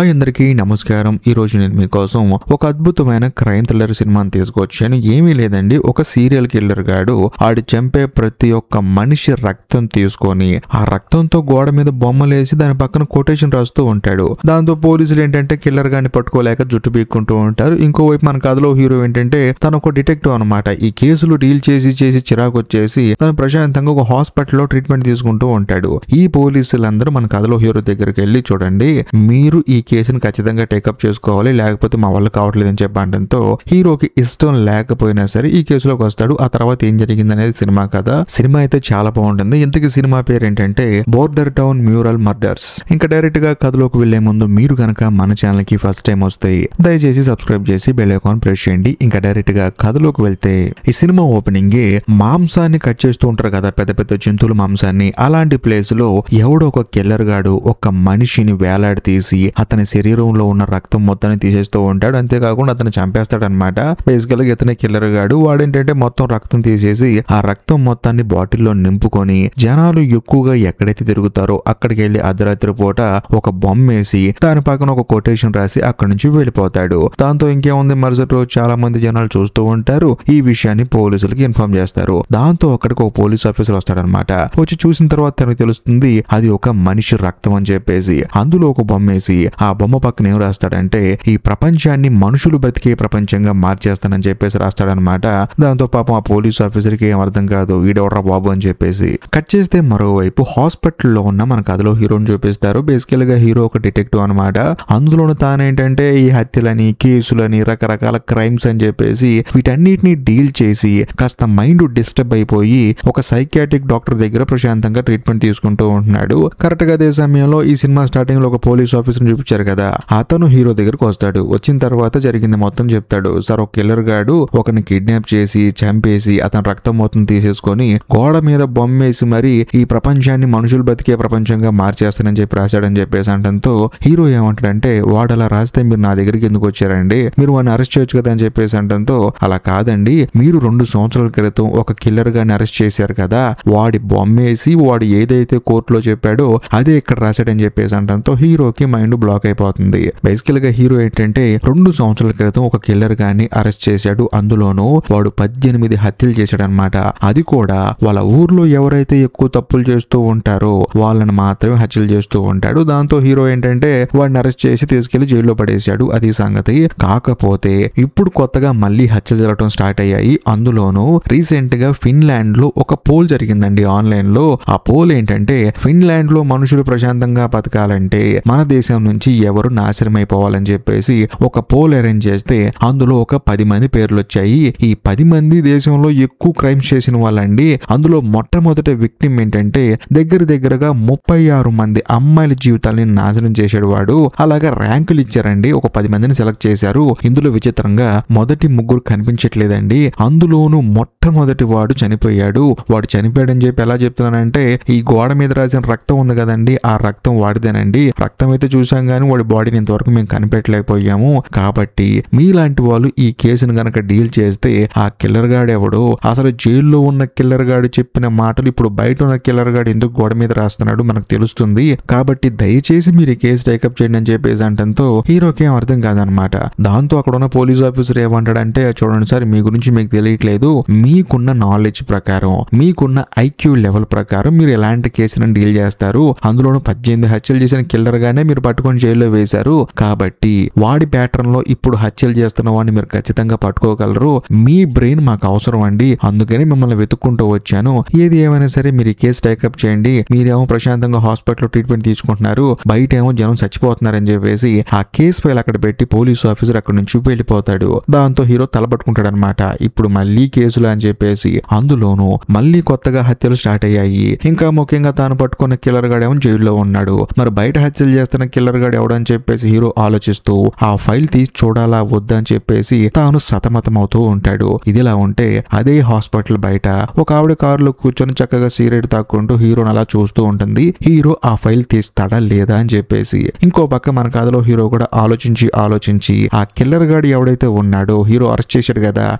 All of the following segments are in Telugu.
హాయ్ అందరికీ నమస్కారం. ఈ రోజు నేను మీకోసం ఒక అద్భుతమైన క్రైమ్ థ్రిల్లర్ సినిమాని తీసుకొచ్చాను. ఏమీ లేదండి, ఒక సీరియల్ కిల్లర్ గాడు ఆడి చంపే ప్రతి ఒక్క మనిషి రక్తం తీసుకొని ఆ రక్తంతో గోడ మీద బొమ్మలేసి దాని పక్కన కొటేషన్ రాస్తూ ఉంటాడు. దాంతో పోలీసులు ఏంటంటే కిల్లర్ గాని పట్టుకోలేక జుట్టు పీక్కుంటూ ఉంటారు. ఇంకోవైపు మన కథలో హీరో ఏంటంటే తను ఒక డిటెక్టివ్ అనమాట. ఈ కేసులు డీల్ చేసి చిరాకు వచ్చేసి తను ప్రశాంతంగా ఒక హాస్పిటల్లో ట్రీట్మెంట్ తీసుకుంటూ ఉంటాడు. ఈ పోలీసులందరూ మన కథలో హీరో దగ్గరికి వెళ్ళి, చూడండి మీరు ఈ కేసును ఖచ్చితంగా టేకప్ చేసుకోవాలి, లేకపోతే మా వల్ల కావట్లేదని చెప్పడంతో హీరోకి ఇష్టం లేకపోయినా సరే ఈ కేసులోకి వస్తాడు. ఆ తర్వాత ఏం జరిగింది అనేది సినిమా కథ. సినిమా అయితే చాలా బాగుంటుంది. ఇంతకీ సినిమా పేరు ఏంటంటే బోర్డర్ టౌన్ మ్యూరల్ మర్డర్స్. ఇంకా డైరెక్ట్ గా కథలోకి వెళ్లే ముందు మీరు కనుక మన ఛానల్ కి ఫస్ట్ టైం వస్తే దయచేసి సబ్స్క్రైబ్ చేసి బెల్ ఐకాన్ ప్రెస్ చేయండి. ఇంకా డైరెక్ట్ గా కథలోకి వెళ్తే ఈ సినిమా ఓపెనింగ్ మాంసాన్ని కట్ చేస్తూ ఉంటారు కదా, పెద్ద పెద్ద జంతువుల మాంసాన్ని. అలాంటి ప్లేస్ లో ఎవడో ఒక కిల్లర్ గాడు ఒక మనిషిని వేలాడి తీసి అతని శరీరంలో ఉన్న రక్తం మొత్తాన్ని తీసేస్తూ ఉంటాడు. అంతేకాకుండా అతను చంపేస్తాడు అనమాట. బేసికల్ గా ఇతనే కిల్లర్ గాడు. వాడేంటంటే మొత్తం రక్తం తీసేసి ఆ రక్తం మొత్తాన్ని బాటిల్లో నింపుకొని జనాలు ఎక్కువగా ఎక్కడైతే తిరుగుతారో అక్కడికి వెళ్లి అర్ధరాత్రి పూట ఒక బొమ్మ వేసి దాని పక్కన ఒక కొటేషన్ రాసి అక్కడి నుంచి వెళ్ళిపోతాడు. దాంతో ఇంకేముంది, మరుసటి రోజు చాలా మంది జనాలు చూస్తూ ఉంటారు. ఈ విషయాన్ని పోలీసులకి ఇన్ఫార్మ్ చేస్తారు. దాంతో అక్కడికి ఒక పోలీస్ ఆఫీసర్ వస్తాడనమాట. వచ్చి చూసిన తర్వాత తనకు తెలుస్తుంది అది ఒక మనిషి రక్తం అని చెప్పేసి. అందులో ఒక బొమ్మ వేసి ఆ బొమ్మ పక్కన ఏం రాస్తాడంటే ఈ ప్రపంచాన్ని మనుషులు బ్రతికే ప్రపంచంగా మార్చేస్తానని చెప్పేసి రాస్తాడనమాట. దాంతో పాపం ఆ పోలీస్ ఆఫీసర్ కి ఏం అర్థం కాదు, వీడెవడ్రా బాబు అని చెప్పేసి. కట్ చేస్తే మరోవైపు హాస్పిటల్లో ఉన్న మన కథలో హీరోని చూపిస్తారు. బేసికల్ గా హీరో ఒక డిటెక్టివ్ అనమాట. అందులోను తానేంటంటే ఈ హత్యలని, కేసులని, రకరకాల క్రైమ్స్ అని చెప్పేసి వీటన్నిటిని డీల్ చేసి కాస్త మైండ్ డిస్టర్బ్ అయిపోయి ఒక సైకియాట్రిక్ డాక్టర్ దగ్గర ప్రశాంతంగా ట్రీట్మెంట్ తీసుకుంటూ ఉంటున్నాడు. కరెక్ట్ గా అదే సమయంలో ఈ సినిమా స్టార్టింగ్ లో ఒక పోలీస్ ఆఫీసర్ చూపించారు కదా, అతను హీరో దగ్గరకు వస్తాడు. వచ్చిన తర్వాత జరిగింది మొత్తం చెప్తాడు. సార్, ఒక కిల్లర్ గాడు ఒకరిని కిడ్నాప్ చేసి చంపేసి అతని రక్తం మొత్తం తీసేసుకొని గోడ మీద బొమ్మేసి మరి ఈ ప్రపంచాన్ని మనుషులు బతికే ప్రపంచంగా మార్చేస్తానని చెప్పి రాశాడని చెప్పేసి అంటంతో హీరో ఏమంటాడంటే వాడు అలా రాస్తే మీరు నా దగ్గరికి ఎందుకు వచ్చారండి, మీరు వాడిని అరెస్ట్ చేయొచ్చు కదా అని చెప్పేసి అంటంతో అలా కాదండి, మీరు 2 సంవత్సరాల క్రితం ఒక కిల్లర్ గాని అరెస్ట్ చేశారు కదా, వాడి బొమ్మేసి వాడు ఏదైతే కోర్టులో చెప్పాడో అదే ఇక్కడ రాశాడని చెప్పేసి అంటంతో హీరోకి మైండ్ బ్లాక్ అయిపోతుంది. బేసికల్ గా హీరో ఏంటంటే 2 సంవత్సరాల క్రితం ఒక కిల్లర్ గాని అరెస్ట్ చేశాడు. అందులోనూ వాడు 18 హత్యలు చేశాడు అనమాట. అది కూడా వాళ్ళ ఊర్లో ఎవరైతే ఎక్కువ తప్పులు చేస్తూ ఉంటారో వాళ్ళని మాత్రమే హత్యలు చేస్తూ ఉంటాడు. దాంతో హీరో ఏంటంటే వాడిని అరెస్ట్ చేసి తీసుకెళ్లి జైల్లో పడేశాడు. అది సంగతి. కాకపోతే ఇప్పుడు కొత్తగా మళ్ళీ హత్యలు జరగడం స్టార్ట్ అయ్యాయి. అందులోనూ రీసెంట్ గా ఫిన్లాండ్ లో ఒక పోల్ జరిగిందండి ఆన్లైన్ లో. ఆ పోల్ ఏంటంటే ఫిన్లాండ్ లో మనుషులు ప్రశాంతంగా బతకాలంటే మన దేశం నుంచి ఎవరు నాశనం అయిపోవాలని చెప్పేసి ఒక పోల్ అరేంజ్ చేస్తే అందులో ఒక 10 మంది పేర్లు వచ్చాయి. ఈ 10 మంది దేశంలో ఎక్కువ క్రైమ్స్ చేసిన వాళ్ళండి. అందులో మొట్టమొదటి విక్టిమ్ ఏంటంటే దగ్గరగా 36 మంది అమ్మాయిల జీవితాలని నాశనం చేశాడు వాడు. అలాగా ర్యాంకులు ఇచ్చారండి. ఒక 10 మందిని సెలెక్ట్ చేశారు. ఇందులో విచిత్రంగా మొదటి 3 కనిపించట్లేదండి. అందులోనూ మొట్టమొదటి వాడు చనిపోయాడు. వాడు చనిపోయాడని చెప్పి ఎలా చెప్తున్నానంటే ఈ గోడ మీద రాసిన రక్తం ఉంది కదండి, ఆ రక్తం వాడిదేనండి. రక్తం అయితే చూసాం కానీ వాడి బాడీని ఇంతవరకు మేము కనిపెట్టలేకపోయాము. కాబట్టి మీలాంటి వాళ్ళు ఈ కేసును గనక డీల్ చేస్తే ఆ కిల్లర్ గాడు ఎవడో, అసలు జైల్లో ఉన్న కిల్లర్ గాడు చెప్పిన మాటలు ఇప్పుడు బయట ఉన్న కిల్లర్ గాడు ఎందుకు గోడ మీద రాస్తున్నాడు మనకు తెలుస్తుంది. కాబట్టి దయచేసి మీరు ఈ కేసు టేకప్ చేయండి అని చెప్పేసి అంటంతో హీరోకి ఏం అర్థం కాదనమాట. దాంతో అక్కడ ఉన్న పోలీస్ ఆఫీసర్ ఏమంటాడంటే చూడండి సార్, మీ గురించి మీకు తెలియట్లేదు. మీకున్న నాలెడ్జ్ ప్రకారం, మీకున్న ఐక్యూ లెవెల్ ప్రకారం మీరు ఎలాంటి కేసును డీల్ చేస్తారు. అందులోనూ 18 హత్యలు చేసిన కిల్లర్ గానే మీరు పట్టుకొని జైల్లో వేశారు. కాబట్టి వాడి ప్యాటర్న్ లో ఇప్పుడు హత్యలు చేస్తున్న వాడిని మీరు ఖచ్చితంగా పట్టుకోగలరు. మీ బ్రెయిన్ మాకు అవసరం అండి, అందుకని మిమ్మల్ని వెతుక్కుంటూ వచ్చాను. ఏది ఏమైనా సరే మీరు ఈ కేసు టేకప్ చేయండి. మీరేమో ప్రశాంతంగా హాస్పిటల్లో ట్రీట్మెంట్ తీసుకుంటున్నారు, బయట ఏమో జనం చచ్చిపోతున్నారని చెప్పేసి ఆ కేసు ఫైల్ అక్కడ పెట్టి పోలీసు ఆఫీసర్ అక్కడ నుంచి వెళ్ళిపోతాడు. దాంతో హీరో తలపట్టుకుంటాడు అనమాట. ఇప్పుడు మళ్ళీ కేసులు అని చెప్పేసి అందులోనూ మళ్ళీ కొత్తగా హత్యలు స్టార్ట్ అయ్యాయి. ఇంకా ముఖ్యంగా తాను పట్టుకున్న కిల్లర్ గాడు ఏమో జైల్లో ఉన్నాడు. మరి బయట హత్యలు చేస్తున్న కిల్లర్ గాడు ఎవడని చెప్పేసి హీరో ఆలోచిస్తూ ఆ ఫైల్ తీసి చూడాలా వద్దా అని చెప్పేసి తాను సతమతం అవుతూ ఉంటాడు. ఇదిలా ఉంటే అదే హాస్పిటల్ బయట ఒక ఆవిడ కారులో కూర్చొని చక్కగా సిగరెట్ తాక్కుంటూ హీరోని అలా చూస్తూ ఉంటుంది. హీరో ఆ ఫైల్ తీస్తాడా లేదా అని చెప్పేసి. ఇంకో పక్క మన కథలో హీరో కూడా ఆలోచించి ఆ కిల్లర్ గాడు ఎవడైతే ఉన్నాడో, హీరో అరెస్ట్ చేశాడు కదా,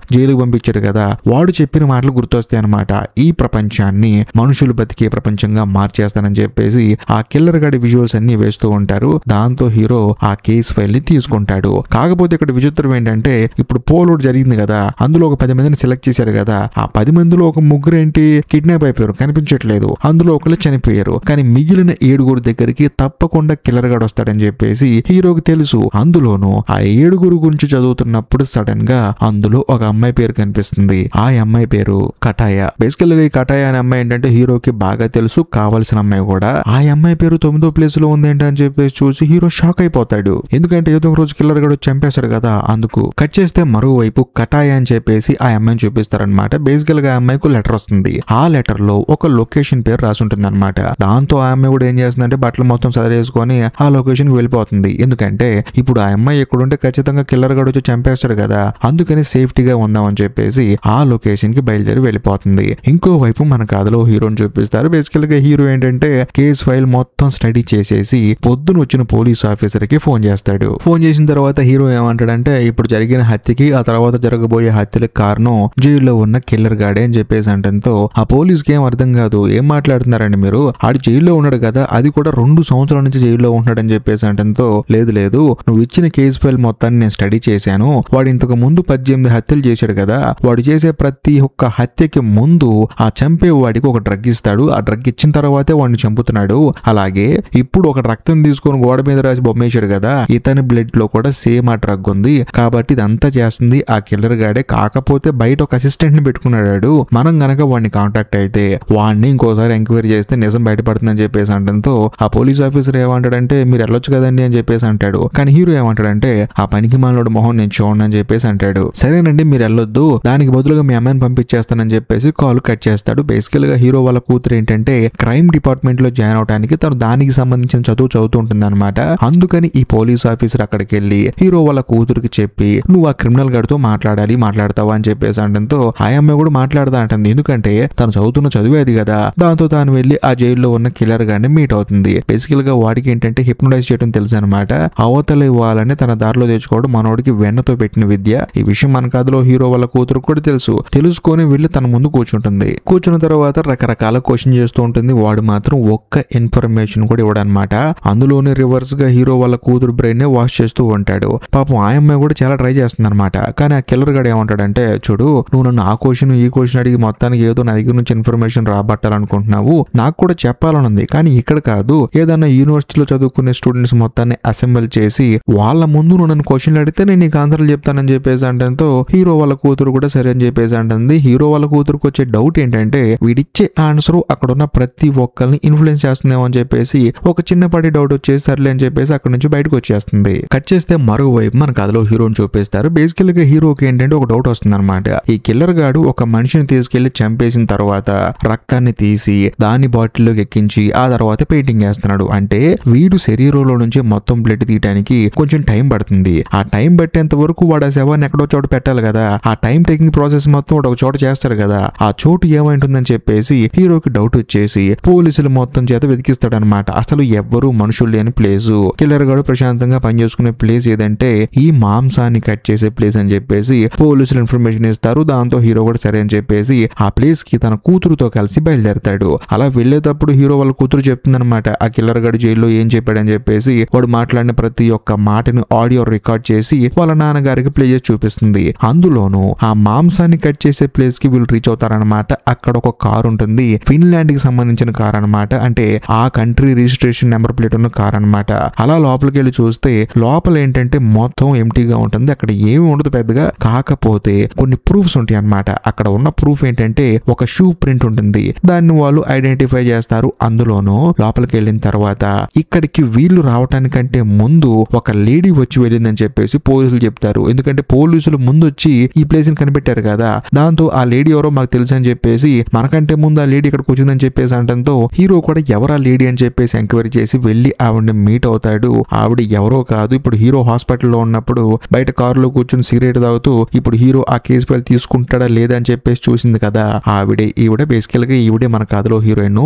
జైలుకు పంపించాడు కదా, వాడు చెప్పిన మాటలు గుర్తొస్తాయి అనమాట. ఈ ప్రపంచాన్ని మనుషులు బతికే ప్రపంచంగా మార్చేస్తానని చెప్పేసి ఆ కిల్లర్ గాడి విజువల్స్ అన్ని వేస్తూ ఉంటారు. దాంతో దాంతో హీరో ఆ కేసు ఫైల్ ని తీసుకుంటాడు. కాకపోతే ఇక్కడ విచిత్రం ఏంటంటే ఇప్పుడు పోలోడ్ జరిగింది కదా, అందులో ఒక 10 మందిని సెలెక్ట్ చేశారు కదా, ఆ 10 మందిలో ఒక ముగ్గురు ఏంటి కిడ్నాప్ అయిపోయారు, కనిపించట్లేదు. అందులో ఒకళ్ళు చనిపోయారు. కానీ మిగిలిన 7 దగ్గరికి తప్పకుండా కిల్లర్ గాడు వస్తాడని చెప్పేసి హీరోకి తెలుసు. అందులోనూ ఆ 7 గురించి చదువుతున్నప్పుడు సడన్ గా అందులో ఒక అమ్మాయి పేరు కనిపిస్తుంది. ఆ అమ్మాయి పేరు కటాయ. బేసికల్ గా ఈ కటాయ అనే అమ్మాయి ఏంటంటే హీరోకి బాగా తెలుసు, కావాల్సిన అమ్మాయి కూడా. ఆ అమ్మాయి పేరు 9వ ప్లేస్ లో ఉంది ఏంటని చెప్పేసి చూసి హీరో షాక్ అయిపోతాడు. ఎందుకంటే ఏదో ఒక రోజు కిల్లర్ గడు చంపేశాడు కదా, అందుకు. కట్ చేస్తే మరోవైపు కటాయ అని చెప్పేసి ఆ అమ్మాయిని చూపిస్తారనమాట. బేసికల్ గా ఆ అమ్మాయికి లెటర్ వస్తుంది. ఆ లెటర్ లో ఒక లొకేషన్ పేరు రాసి ఉంటుంది అనమాట. దాంతో ఆ అమ్మాయి కూడా ఏం చేస్తుందంటే బట్టలు మొత్తం సదరేసుకొని ఆ లొకేషన్ కి వెళ్ళిపోతుంది. ఎందుకంటే ఇప్పుడు ఆ అమ్మాయి ఎక్కడుంటే ఖచ్చితంగా కిల్లర్ గడు వచ్చి చంపేస్తాడు కదా, అందుకని సేఫ్టీగా ఉందామని చెప్పేసి ఆ లొకేషన్ కి బయలుదేరి వెళ్ళిపోతుంది. ఇంకోవైపు మన కథలో హీరోని చూపిస్తారు. బేసికల్ గా హీరో ఏంటంటే కేస్ ఫైల్ మొత్తం స్టడీ చేసేసి పొద్దున వచ్చిన పోలీస్ ఆఫీసర్ కి ఫోన్ చేస్తాడు. ఫోన్ చేసిన తర్వాత హీరో ఏమంటాడంటే ఇప్పుడు జరిగిన హత్యకి ఆ తర్వాత జరగబోయే హత్యలకు కారణం జైల్లో ఉన్న కిల్లర్ గాడే అని చెప్పేసి అంటంతో ఆ పోలీస్ కి ఏం అర్థం కాదు. ఏం మాట్లాడుతున్నారండి మీరు, ఆడు జైల్లో ఉన్నాడు కదా, అది కూడా 2 సంవత్సరాల నుంచి జైల్లో ఉన్నాడని చెప్పేసి అంటంతో లేదు నువ్వు ఇచ్చిన కేసు ఫైల్ మొత్తాన్ని నేను స్టడీ చేశాను. వాడు ఇంతకు ముందు 18 హత్యలు చేశాడు కదా, వాడు చేసే ప్రతి ఒక్క హత్యకి ముందు ఆ చంపే వాడికి ఒక డ్రగ్ ఇస్తాడు. ఆ డ్రగ్ ఇచ్చిన తర్వాతే వాడిని చంపుతున్నాడు. అలాగే ఇప్పుడు ఒక రక్తం తీసుకొని గోడ మీద రాసి బొమ్మేశాడు కదా, ఇతని బ్లడ్ లో కూడా సేమ్ ఆ డ్రగ్ ఉంది. కాబట్టి ఇదంతా చేస్తుంది ఆ కిల్లర్ గాడే. కాకపోతే బయట ఒక అసిస్టెంట్ ని పెట్టుకున్నాడు. మనం గనక వాడిని కాంటాక్ట్ అయితే వాడిని ఇంకోసారి ఎంక్వైరీ చేస్తే నిజం బయటపడుతుందని చెప్పేసి అంటంతో ఆ పోలీస్ ఆఫీసర్ ఏమంటాడంటే మీరు వెళ్ళొచ్చు కదండి అని చెప్పేసి అంటాడు. కానీ హీరో ఏమంటాడంటే ఆ పనికి మాలోడు మొహం నేను చూడండి అని చెప్పేసి అంటాడు. సరేనండి మీరు వెళ్ళొద్దు, దానికి బదులుగా మీ అమ్మాయిని పంపించేస్తానని చెప్పేసి కాల్ కట్ చేస్తాడు. బేసికల్ గా హీరో వాళ్ళ కూతురు ఏంటంటే క్రైమ్ డిపార్ట్మెంట్ లో జాయిన్ అవడానికి తను దానికి సంబంధించిన చదువు చదువుతుంటుంది అనమాట. అందుకని ఈ పోలీస్ ఆఫీసర్ అక్కడికి వెళ్ళి హీరో వాళ్ళ కూతురికి చెప్పి నువ్వు ఆ క్రిమినల్ గారితో మాట్లాడతావా అని చెప్పేసి అంటంతో ఆ అమ్మాయి కూడా మాట్లాడదా అంటుంది. ఎందుకంటే తను చదువుతున్న చదువే అది కదా. దాంతో తాను వెళ్ళి ఆ జైల్లో ఉన్న కిల్లర్ గారిని మీట్ అవుతుంది. బేసికల్ గా వాడికి ఏంటంటే హిప్నోటైజ్ చేయడం తెలుసు అనమాట. అవతల ఇవ్వాలని తన దారిలో తెచ్చుకోవడం మనోడికి వెన్నతో పెట్టిన విద్య. ఈ విషయం మన కథలో హీరో వాళ్ళ కూతురు కూడా తెలుసు. తెలుసుకొని వెళ్ళి తన ముందు కూర్చుంటుంది. కూర్చున్న తర్వాత రకరకాల క్వశ్చన్ చేస్తూ ఉంటుంది. వాడు మాత్రం ఒక్క ఇన్ఫర్మేషన్ కూడా ఇవ్వడనమాట. అందులోనే రివర్స్ గా హీరో వాళ్ళ కూతురు బ్రెయిన్ నే వాష్ చేస్తూ ఉంటాడు. పాపం ఆ అమ్మాయి కూడా చాలా ట్రై చేస్తుంది అనమాట. కానీ ఆ కిల్లర్ గాడు ఏమంటాడంటే చూడు నువ్వు నన్ను ఆ క్వశ్చన్ ఈ క్వశ్చన్ అడిగి మొత్తానికి ఏదో నా దగ్గర నుంచి ఇన్ఫర్మేషన్ రాబట్టాలనుకుంటున్నావు, నాకు కూడా చెప్పాలనుంది. కానీ ఇక్కడ కాదు, ఏదన్నా యూనివర్సిటీలో చదువుకునే స్టూడెంట్స్ మొత్తాన్ని అసెంబ్ల్ చేసి వాళ్ళ ముందు నువ్వు నన్ను క్వశ్చన్లు అడిగితే నేను నీకు ఆన్సర్లు చెప్తానని చెప్పేసి అంటంతో హీరో వాళ్ళ కూతురు కూడా సరే అని చెప్పేసి అంటుంది. హీరో వాళ్ళ కూతురుకు వచ్చే డౌట్ ఏంటంటే వీడిచ్చే ఆన్సర్ అక్కడ ఉన్న ప్రతి ఒక్కరిని ఇన్ఫ్లుయెన్స్ చేస్తుందేమో అని చెప్పేసి ఒక చిన్నపాటి డౌట్ వచ్చేసి సర్లే అని చెప్పేసి అక్కడ నుంచి బయటకు వచ్చేస్తుంది. కట్ చేస్తే మరోవైపు మన కథలో హీరోని చూపిస్తారు. బేసికల్ గా హీరోకి ఏంటంటే ఒక డౌట్ వస్తుంది అనమాట. ఈ కిల్లర్ గాడు ఒక మనిషిని తీసుకెళ్లి చంపేసిన తర్వాత రక్తాన్ని తీసి దాన్ని బాటిల్లోకి ఎక్కించి ఆ తర్వాత పెయింటింగ్ వేస్తున్నాడు. అంటే వీడు శరీరంలో నుంచి మొత్తం బ్లడ్ తీయడానికి కొంచెం టైం పడుతుంది. ఆ టైం పట్టేంత వరకు వాడు ఆ శవాన్ని ఎక్కడో చోట పెట్టాలి కదా. ఆ టైం టేకింగ్ ప్రాసెస్ మొత్తం వాడు ఒక చోట చేస్తాడు కదా. ఆ చోటు ఏమైంటుందని చెప్పేసి హీరోకి డౌట్ వచ్చేసి పోలీసులు మొత్తం చేత వెతికిస్తాడనమాట. అసలు ఎవ్వరూ మనుషులు లేని ప్లేసు, కిల్లర్ గాడు ప్రశాంతంగా పనిచేసుకునే ప్లేస్ ఏదంటే ఈ మాంసాన్ని కట్ చేసే ప్లేస్ అని చెప్పేసి పోలీసులు ఇన్ఫర్మేషన్ ఇస్తారు. దాంతో హీరో కూడా సరే అని చెప్పేసి ఆ ప్లేస్ కి తన కూతురుతో కలిసి బయలుదేరతాడు. అలా వెళ్లేటప్పుడు హీరో వాళ్ళ కూతురు చెప్తుందనమాట ఆ కిల్లర్ గాడు జైల్లో ఏం చెప్పాడని చెప్పేసి. వాడు మాట్లాడిన ప్రతి ఒక్క మాటని ఆడియో రికార్డ్ చేసి వాళ్ళ నాన్నగారికి ప్లే చేసి చూపిస్తుంది. అందులోనూ ఆ మాంసాన్ని కట్ చేసే ప్లేస్ కి వీళ్ళు రీచ్ అవుతారనమాట. అక్కడ ఒక కార్ ఉంటుంది, ఫిన్లాండ్ కి సంబంధించిన కార్ అనమాట. అంటే ఆ కంట్రీ రిజిస్ట్రేషన్ నెంబర్ ప్లేట్ ఉన్న కార్ అనమాట. అలా లోపలికి వెళ్ళి చూస్తే లోపల ఏంటంటే మొత్తం ఎంటీగా ఉంటుంది. అక్కడ ఏమి ఉండదు పెద్దగా. కాకపోతే కొన్ని ప్రూఫ్స్ ఉంటాయి అనమాట. అక్కడ ఉన్న ప్రూఫ్ ఏంటంటే ఒక షూ ప్రింట్ ఉంటుంది. దాన్ని వాళ్ళు ఐడెంటిఫై చేస్తారు. అందులోనూ లోపలికి వెళ్ళిన తర్వాత ఇక్కడికి వీళ్ళు రావటానికంటే ముందు ఒక లేడీ వచ్చి వెళ్ళిందని చెప్పేసి పోలీసులు చెప్తారు. ఎందుకంటే పోలీసులు ముందు వచ్చి ఈ ప్లేస్ ని కనిపెట్టారు కదా. దాంతో ఆ లేడీ ఎవరో మాకు తెలుసు అని చెప్పేసి మనకంటే ముందు ఆ లేడీ ఇక్కడికి వచ్చిందని చెప్పేసి అంటంతో హీరో కూడా ఎవరా లేడీ అని చెప్పేసి ఎంక్వైరీ చేసి వెళ్ళి ఆవిడని మీట్ అవుతాడు. ఆవిడ ఎవరో కాదు, ఇప్పుడు హీరో హాస్పిటల్లో ఉన్నప్పుడు బయట కారులో కూర్చుని సిగరెట్ తాగుతూ ఇప్పుడు హీరో ఆ కేసు ఫైల్ తీసుకుంటాడా లేదా అని చెప్పేసి చూసింది కదా ఆవిడే. ఈవిడ బేసికల్ గా ఈవిడే మన కథలో హీరోయిన్.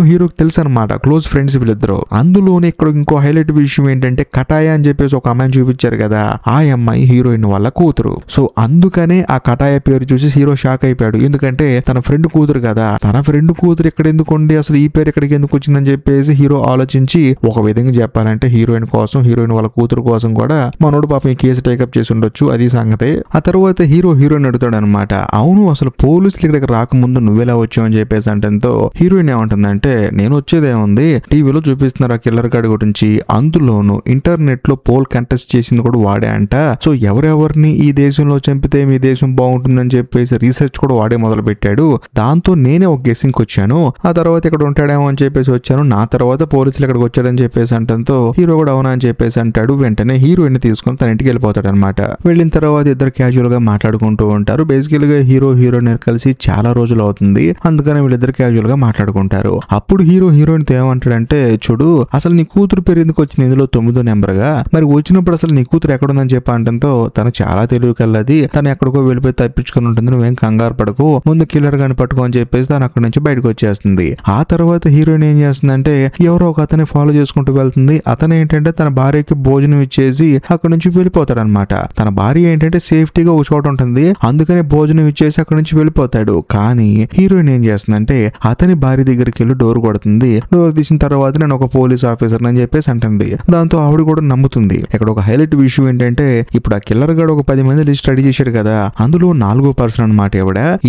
హీరోకి తెలుసు అనమాట, క్లోజ్ ఫ్రెండ్స్ వీళ్ళిద్దరు. అందులోనే ఇక్కడ ఇంకో హైలైట్ విషయం ఏంటంటే కటాయ అని చెప్పేసి ఒక అమ్మాయిని చూపించారు కదా, ఆ అమ్మాయి హీరోయిన్ వాళ్ళ కూతురు. సో అందుకనే ఆ కటాయ పేరు చూసి హీరో షాక్ అయిపోయాడు. ఎందుకంటే తన ఫ్రెండ్ కూతురు కదా, తన ఫ్రెండ్ కూతురు ఇక్కడ ఎందుకు ఉండి అసలు ఈ పేరు ఎక్కడికి ఎందుకు వచ్చిందని చెప్పేసి హీరో ఆలోచించి ఒక విధంగా చెప్పాలంటే హీరోయిన్ కోసం, హీరోయిన్ వాళ్ళ కూతురు కోసం కూడా మనోడు పాపం ఈ కేసు టేకప్ చేసి ఉండొచ్చు, అది సంగతి. ఆ తర్వాత హీరోయిన్ అడుగుతాడు అనమాట, అవును అసలు పోలీసులు ఇక్కడికి రాకముందు నువ్వెలా వచ్చావు అని చెప్పేసి అంటంతో హీరోయిన్ ఏమంటుందంటే, నేను వచ్చేదేముంది, టీవీలో చూపిస్తున్నారు ఆ కిల్లర్ గాడి గురించి, అందులోను ఇంటర్నెట్ లో పోల్ కంటెస్ట్ చేసింది కూడా వాడే అంట. సో ఎవరెవరిని ఈ దేశంలో చంపితే మీ దేశం బాగుంటుందని చెప్పేసి రీసెర్చ్ కూడా వాడే మొదలు పెట్టాడు. దాంతో నేనే ఒక గెస్సింగ్ వచ్చాను, ఆ తర్వాత ఇక్కడ ఉంటాడేమో అని చెప్పేసి వచ్చాను, నా తర్వాత పోలీసులు ఇక్కడికి వచ్చాడని చెప్పేసి అంటంతో హీరో కూడా అవునా అని చెప్పేసి అంటాడు. వెంటనే హీరోయిన్ తీసుకొని తన ఇంటికి వెళ్ళిపోతాడు అనమాట. వెళ్ళిన తర్వాత ఇద్దరు క్యాజువల్ గా మాట్లాడుకుంటూ ఉంటారు. బేసికల్ గా హీరోయిన్ కలిసి చాలా రోజులు అవుతుంది, అందుకని వీళ్ళిద్దరు క్యాజువల్ గా మాట్లాడుకుంటారు. అప్పుడు హీరోయిన్ ఏమంటాడంటే, చూడు అసలు నీ కూతురు పేరు ఎందుకు వచ్చింది ఇందులో 9వ నెంబర్ గా, మరి వచ్చినప్పుడు అసలు నీ కూతురు ఎక్కడుందని చెప్పి అంటంతో తను చాలా తెలివి కలది, తను ఎక్కడికో వెళ్ళిపోయి తప్పించుకుని ఉంటుంది, నువ్వేం కంగారు పడకు, ముందు కిల్లర్ గాని పట్టుకో అని చెప్పేసి తను అక్కడి నుంచి బయటకు వచ్చేస్తుంది. ఆ తర్వాత హీరోయిన్ ఏం చేస్తుందంటే ఎవరో ఒక అతన్ని ఫాలో చేసుకుంటూ వెళ్తుంది. అతను ఏంటంటే తన భార్యకి భోజనం ఇచ్చేసి అక్కడి నుంచి వెళ్ళిపోతాడు అనమాట. తన భార్య ఏంటంటే సేఫ్టీగా ఒక చోట ఉంటుంది, అందుకని భోజనం ఇచ్చేసి అక్కడి నుంచి వెళ్ళిపోతాడు. కానీ హీరోయిన్ ఏం చేస్తుందంటే అతని భార్య దగ్గరికి వెళ్ళి డోర్ కొడుతుంది. డోర్ తీసిన తర్వాత నేను ఒక పోలీస్ ఆఫీసర్ అని చెప్పేసి అంటుంది. దాంతో ఆవిడ కూడా నమ్ముతుంది. ఇక్కడ ఒక హైలైట్ విషయం ఏంటంటే ఇప్పుడు ఆ కిల్లర్ గాడు ఒక 10 మంది లిస్ట్ రెడీ చేశాడు కదా, అందులో 4వ పర్సన్ అనమాట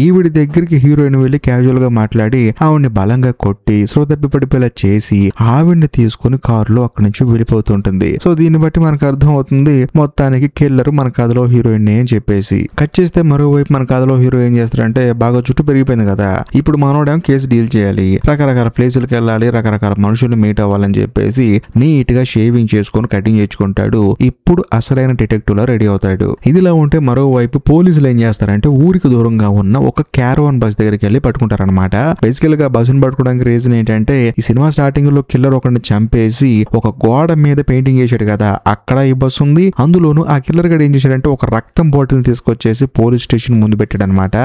ఈవిడి దగ్గరికి హీరోయిన్ వెళ్ళి క్యాజువల్ గా మాట్లాడి ఆవిడ్ని బలంగా కొట్టి శ్రోతప్పి పడిపోయేలా చేసి ఆవిడ్ని తీసుకుని కారులో అక్కడి నుంచి వెళ్ళిపోతుంటుంది. సో దీన్ని బట్టి మనకు అర్థం అవుతుంది మొత్తానికి కిల్లర్ మన కథలో హీరోయిన్ అని చెప్పేసి. కట్ చేస్తే మరోవైపు మన కథలో హీరో ఏం చేస్తారంటే బాగా చుట్టూ పెరిగిపోయింది కదా, ఇప్పుడు మనోడేమో కేసు డీల్ చేయాలి, రకరకాల ప్లేసులకు వెళ్ళాలి, రకరకాల మనుషులు మీట్ అవ్వాలని చెప్పేసి నీట్ గా షేవింగ్ చేసుకొని కటింగ్ చేసుకుంటాడు. ఇప్పుడు అసలైన డిటెక్టివ్ లా రెడీ అవుతాడు. ఇదిలా ఉంటే మరోవైపు పోలీసులు ఏం చేస్తారంటే ఊరికి దూరంగా ఉన్న ఒక క్యారవాన్ బస్ దగ్గరికి వెళ్ళి పట్టుకుంటారనమాట. బేసికల్ గా బస్సును పట్టుకోవడానికి రీజన్ ఏంటంటే ఈ సినిమా స్టార్టింగ్ లో కిల్లర్ ఒకరిని చంపేసి ఒక గోడ మీద పెయింటింగ్ చేశాడు కదా, అక్కడ ఈ బస్సు ఉంది. అందులోను ఆ కిల్లర్ గడు ఏం చేశాడంటే ఒక రక్తం బాటిల్ తీసుకొచ్చేసి పోలీస్ స్టేషన్ ముందు పెట్టాడు అనమాట.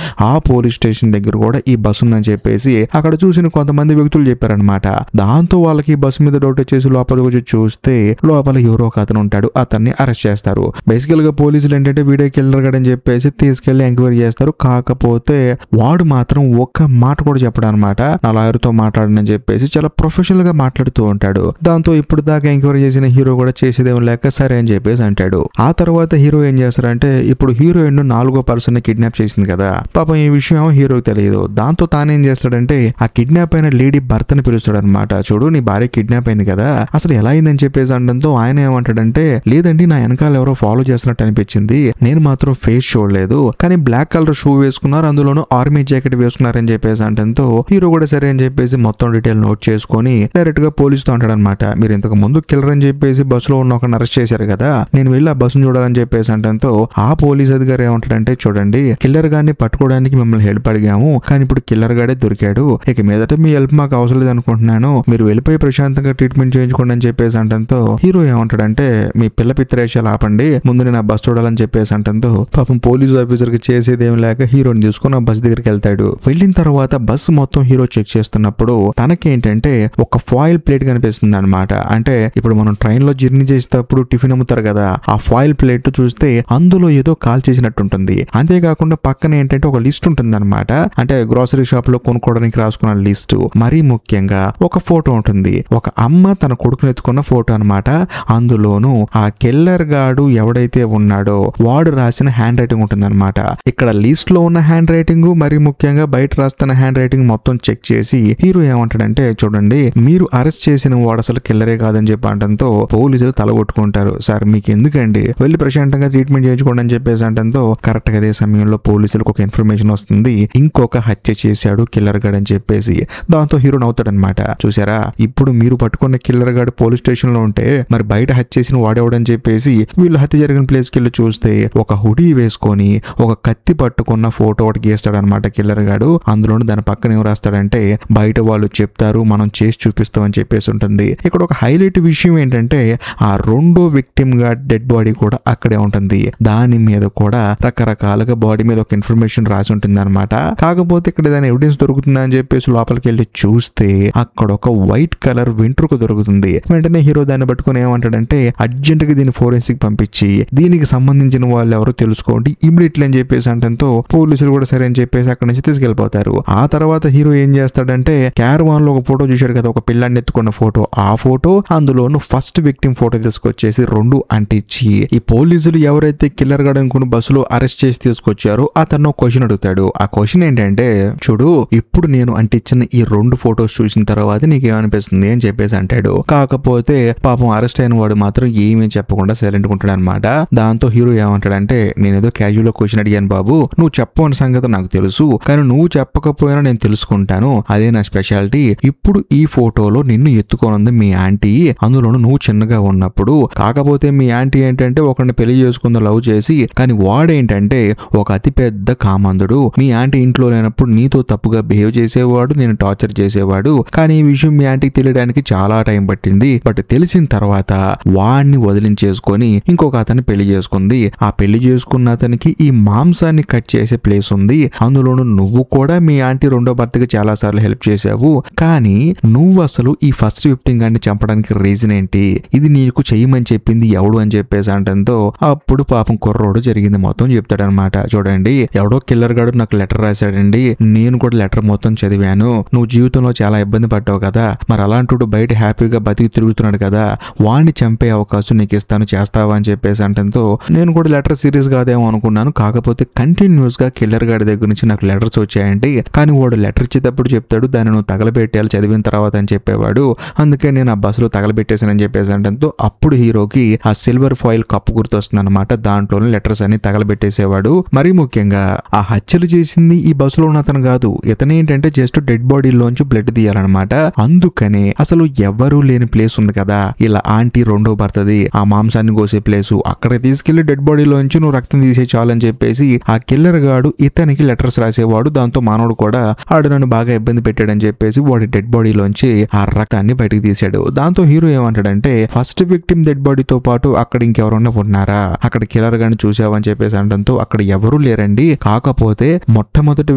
ఆ పోలీస్ స్టేషన్ దగ్గర కూడా ఈ బస్సు ఉందని చెప్పేసి అక్కడ చూసిన కొంతమంది వ్యక్తులు చెప్పారనమాట. దాంతో వాళ్ళకి ఈ బస్సు మీద డౌట్ వచ్చేసి లోపలికి వచ్చి చూస్తే లోపల ఎవరో ఒక అతను ఉంటాడు, అతన్ని అరెస్ట్ చేస్తారు. బేసికల్ గా పోలీసులు ఏంటంటే వీడియో కిల్లర్ గడు అని చెప్పేసి తీసుకెళ్లి ఎంక్వైరీ చేస్తారు. కాకపోతే వాడు మాత్రం ఒక్క మాట కూడా చెప్పడం అనమాట, నా లాయర్ తో మాట్లాడనని చెప్పేసి చాలా ప్రొఫెషనల్ గా మాట్లాడుతూ ఉంటాడు. దాంతో ఇప్పుడు దాకా ఎంక్వైరీ చేసిన హీరో కూడా చేసేదేం లేక సరే అని చెప్పేసి అంటాడు. ఆ తర్వాత హీరో ఏం చేస్తారంటే ఇప్పుడు హీరోయిన్ 4వ పర్సన్ ని కిడ్నాప్ చేసింది కదా, పాపం ఈ విషయం హీరోకి తెలియదు. దాంతో తానేం చేస్తాడంటే ఆ కిడ్నాప్ అయిన లేడీ భర్తని పిలుస్తాడు అనమాట. చూడు నీ భార్య కిడ్నాప్ అయింది కదా, అసలు ఎలా అయిందని చెప్పేసి అనడంతో ఆయన ఏమంటాడంటే లేదండి నా వెనకాల ఎవరో ఫాలో చేస్తున్నట్టు అనిపించింది, నేను మాత్రం ఫేస్ చూడలేదు, కానీ బ్లాక్ కలర్ షూ వేసుకున్నారు, అందులోనూ ఆర్మీ జాకెట్ వేసుకున్నారని చెప్పేసి అంటంతో హీరో కూడా సరే అని చెప్పేసి మొత్తం డీటెయిల్ నోట్ చేసుకొని డైరెక్ట్ గా పోలీసుతో అంటాడనమాట, మీరు ఇంతకు ముందు కిల్లర్ అని చెప్పేసి బస్సులో ఉన్న ఒకరిని అరెస్ట్ చేశారు కదా, నేను వెళ్ళి ఆ బస్సును చూడాలని చెప్పేసి అంటంతో ఆ పోలీస్ అధికారి ఏమంటాడంటే చూడండి కిల్లర్ గారిని పట్టుకోవడానికి మిమ్మల్ని హెల్ప్ అడిగాము, కానీ ఇప్పుడు కిల్లర్ గాడే దొరికాడు, ఇక మీదట మీ హెల్ప్ మాకు అవసరం లేదు అనుకుంటున్నాను, మీరు వెళ్ళిపోయి ప్రశాంతంగా ట్రీట్మెంట్ చేయించుకోండి అని చెప్పేసి అంటంతో హీరో ఏమంటాడంటే మీ పిల్ల పిత్రేషాలు ఆపండి, ముందు నేను ఆ బస్ చూడాలని చెప్పేసి అంటంతో పాపం పోలీసు ఆఫీసర్ కి చేసేదేం లేక హీరోని తీసుకుని ఆ బస్ దగ్గరికి వెళ్తాడు. వెళ్ళిన తర్వాత బస్సు మొత్తం హీరో చెక్ చేస్తున్నప్పుడు తనకేంటంటే ఒక ఫాయిల్ ప్లేట్ కనిపిస్తుంది అనమాట. అంటే ఇప్పుడు మనం ట్రైన్ లో జర్నీ చేసేటప్పుడు టిఫిన్ అమ్ముతారు కదా, ఆ ఫాయిల్ ప్లేట్ చూస్తే అందులో ఏదో కాల్ చేసినట్టు ఉంటుంది. అంతేకాకుండా పక్కన ఏంటంటే ఒక లిస్ట్ ఉంటుంది అనమాట, అంటే గ్రోసరీ షాప్ లో కొనుక్కోవడానికి రాసుకున్న లిస్ట్. మరీ ముఖ్యంగా ఒక ఫోటో ఉంటుంది, ఒక అమ్మ తన కొడుకుని ఎత్తుకున్న ఫోటో అనమాట. అందులోను ఆ కిల్లర్ గాడు ఎవడైతే ఉన్నాడో వాడు రాసిన హ్యాండ్ రైటింగ్ ఉంటుంది అనమాట. ఇక్కడ లిస్ట్ లో ఉన్న హ్యాండ్ రైటింగ్ మరీ ముఖ్యంగా బయట రాస్తున్న హ్యాండ్ రైటింగ్ మొత్తం చెక్ చేసి హీరో ఏమంటాడంటే చూడండి మీరు అరెస్ట్ చేసిన వాడు అసలు కిల్లరే కాదని చెప్పి అంటంతో పోలీసులు తలగొట్టుకుంటారు. సార్ మీకు ఎందుకండి, వెళ్ళి ప్రశాంతంగా ట్రీట్మెంట్ చేయించుకోండి అని చెప్పేసి అంటంతో కరెక్ట్ గా అదే సమయంలో పోలీసులకు ఒక ఇన్ఫర్మేషన్ వస్తుంది, ఇంకొక హత్య చేశాడు కిల్లర్ గాడు అని చెప్పేసి. దాంతో హీరో నవ్వుతాడనమాట, చూసారా ఇప్పుడు మీరు పట్టుకున్న కిల్లర్ గాడు పోలీస్ స్టేషన్ లో ఉంటే మరి బయట హత్య చేసిన వాడేవాడని చెప్పేసి వీళ్ళు హత్య జరిగిన ప్లేస్ కి వెళ్ళి చూస్తే ఒక హుడీ వేసుకొని ఒక కత్తి పట్టుకున్న ఫోటో ఒకటి గీస్తాడు అనమాట కిల్లర్ గాడు. అందులోని దాని పక్కన ఏం రాస్తాడంటే బయట వాళ్ళు చెప్తారు మనం చేసి చూపిస్తాం అని చెప్పేసి ఉంటుంది. ఇక్కడ ఒక హైలైట్ విషయం ఏంటంటే ఆ రెండో విక్టిమ్ గా డెడ్ బాడీ కూడా అక్కడే ఉంటుంది, దాని మీద కూడా రకరకాలుగా బాడీ మీద ఒక ఇన్ఫర్మేషన్ రాసి ఉంటుంది అనమాట. కాకపోతే ఇక్కడ దాని ఎవిడెన్స్ దొరుకుతుందా అని చెప్పేసి లోపలికి వెళ్ళి చూస్తే అక్కడ ఒక వైట్ కలర్ వెంట్రుక దొరుకుతుంది. వెంటనే హీరో దాన్ని పట్టుకుని ఏమంటాడంటే అర్జెంట్ గా దీన్ని ఫోరెన్సిక్ పంపించి దీనికి సంబంధించిన వాళ్ళు ఎవరో తెలుసుకోండి ఇమ్మీడియట్లీ అని చెప్పేసి అంటంతో పోలీసులు కూడా సరే అని చెప్పేసి అక్కడ నుంచి తీసుకెళ్లిపోతారు. ఆ తర్వాత హీరో ఏం చేస్తాడంటే క్యారవాన్ లో ఒక ఫోటో చూశాడు కదా, ఒక పిల్లాన్ని ఎత్తుకున్న ఫోటో, ఆ ఫోటో ఫోటో, అందులోను ఫస్ట్ విక్టిమ్ ఫోటో తీసుకొచ్చేసి రెండు అంటించి ఈ పోలీసులు ఎవరైతే కిల్లర్ గాడు అనుకుని బస్సులో అరెస్ట్ చేసి తీసుకొచ్చారో అతను క్వశ్చన్ అడుగుతాడు. ఆ క్వశ్చన్ ఏంటంటే, చూడు ఇప్పుడు నేను అంటించిన ఈ రెండు ఫొటోస్ చూసిన తర్వాత నీకేమనిపిస్తుంది అని చెప్పేసి అంటాడు. కాకపోతే పాపం అరెస్ట్ అయిన వాడు మాత్రం ఏమీ చెప్పకుండా సైలెంట్ ఉంటాడు అనమాట. దాంతో హీరో ఏమంటాడంటే, నేనేదో క్యాజువల్ గా క్వశ్చన్ అడిగాను బాబు, నువ్వు చెప్పని సంగతి నాకు తెలుసు, కానీ నువ్వు చెప్పకపోయినా నేను తెలుసుకుంటాను, అదే నా స్పెషాలిటీ. ఇప్పుడు ఈ ఫోటోలో నిన్ను ఎత్తుకోనుంది మీ ఆంటీ, అందులోను నువ్వు చిన్నగా ఉన్నప్పుడు. కాకపోతే మీ ఆంటీ ఏంటంటే ఒకరిని పెళ్లి చేసుకుందో లవ్ చేసి, కానీ వాడేంటంటే ఒక అతి పెద్ద కామందుడు. మీ ఆంటీ ఇంట్లో లేనప్పుడు నీతో తప్పుగా బిహేవ్ చేసేవాడు, నేను టార్చర్ చేసేవాడు. కానీ ఈ విషయం మీ ఆంటీకి తెలియడానికి చాలా టైం పట్టింది. బట్ తెలిసిన తర్వాత వాడిని వదిలించేసుకొని ఇంకొక అతన్ని పెళ్లి చేసుకుంది. ఆ పెళ్లి చేసుకున్న అతనికి ఈ మాంసాన్ని కట్ చేసే ప్లేస్ ఉంది. అందులోను నువ్వు కూడా మీ ఆంటీ రెండో భర్తకి చాలా సార్లు హెల్ప్ చేసావు. కానీ నువ్వు అసలు ఈ ఫస్ట్ విక్టిమ్ గాన్ని చంపడానికి రీజన్ ఏంటి? ఇది నీకు చెయ్యమని చెప్పింది ఎవడు అని చెప్పేసి అంటంతో అప్పుడు పాపం కుర్రోడు జరిగింది మొత్తం చెప్తాడనమాట. చూడండి, ఎవడో కిల్లర్ గాడు నాకు లెటర్ రాశాడండి, నేను కూడా లెటర్ మొత్తం చదివాను. నువ్వు జీవితంలో చాలా ఇబ్బంది పడ్డావు కదా, మరి అలాంటి బయట హ్యాపీగా బతికి తిరుగుతున్నాడు కదా, వాడిని చంపే అవకాశం నీకు ఇస్తాను, చేస్తావా అని చెప్పేసి అంటంతో నేను కూడా లెటర్ సీరియస్ కాదేమో అనుకున్నాను. కాకపోతే కంటిన్యూస్ గా కిల్లర్ గాడి దగ్గర నుంచి నాకు లెటర్స్ వచ్చాయండి. కానీ వాడు లెటర్ ఇచ్చేటప్పుడు చెప్తాడు దాన్ని నువ్వు తగలబెట్టాలి చదివిన తర్వాత అని చెప్పేవాడు. అందుకే నేను ఆ బస్సులో తగలబెట్టేసానని చెప్పేసి అంటంతో అప్పుడు హీరోకి ఆ సిల్వర్ ఫాయిల్ కప్పు గుర్తొస్తుంది అనమాట. దాంట్లోనే లెటర్స్ అన్ని తగలబెట్టేసేవాడు. మరీ ముఖ్యంగా ఆ హత్యలు చేసింది ఈ బస్సులో ఉన్న అతను కాదు, ఇతనేంటంటే జస్ట్ డెడ్ బాడీలోంచి బ్లడ్ తీయాలన్నమాట. అందుకనే అసలు ఎవరూ లేని ప్లేస్ ఉంది కదా, ఇలా ఆంటీ రెండో భర్తది ఆ మాంసాన్ని కోసే ప్లేసు, అక్కడ తీసుకెళ్లి డెడ్ బాడీలోంచి నువ్వు రక్తం తీసే చాలని చెప్పేసి ఆ కిల్లర్ గాడు ఇతనికి లెటర్స్ రాసేవాడు. దాంతో మానవుడు కూడా ఆడు నన్ను బాగా ఇబ్బంది పెట్టాడని చెప్పేసి వాడి డెడ్ బాడీలోంచి ఆ రక్తాన్ని బయటకు తీసాడు. దాంతో హీరో ఏమంటాడంటే, ఫస్ట్ విక్టిమ్ డెడ్ బాడీతో పాటు అక్కడ ఇంకెవరన్నా ఉన్నారా, అక్కడ కిల్లర్ గాని చూసావని చెప్పేసి అనడంతో అక్కడ ఎవరూ లేరండి, కాకపోతే మొట్టమొదటి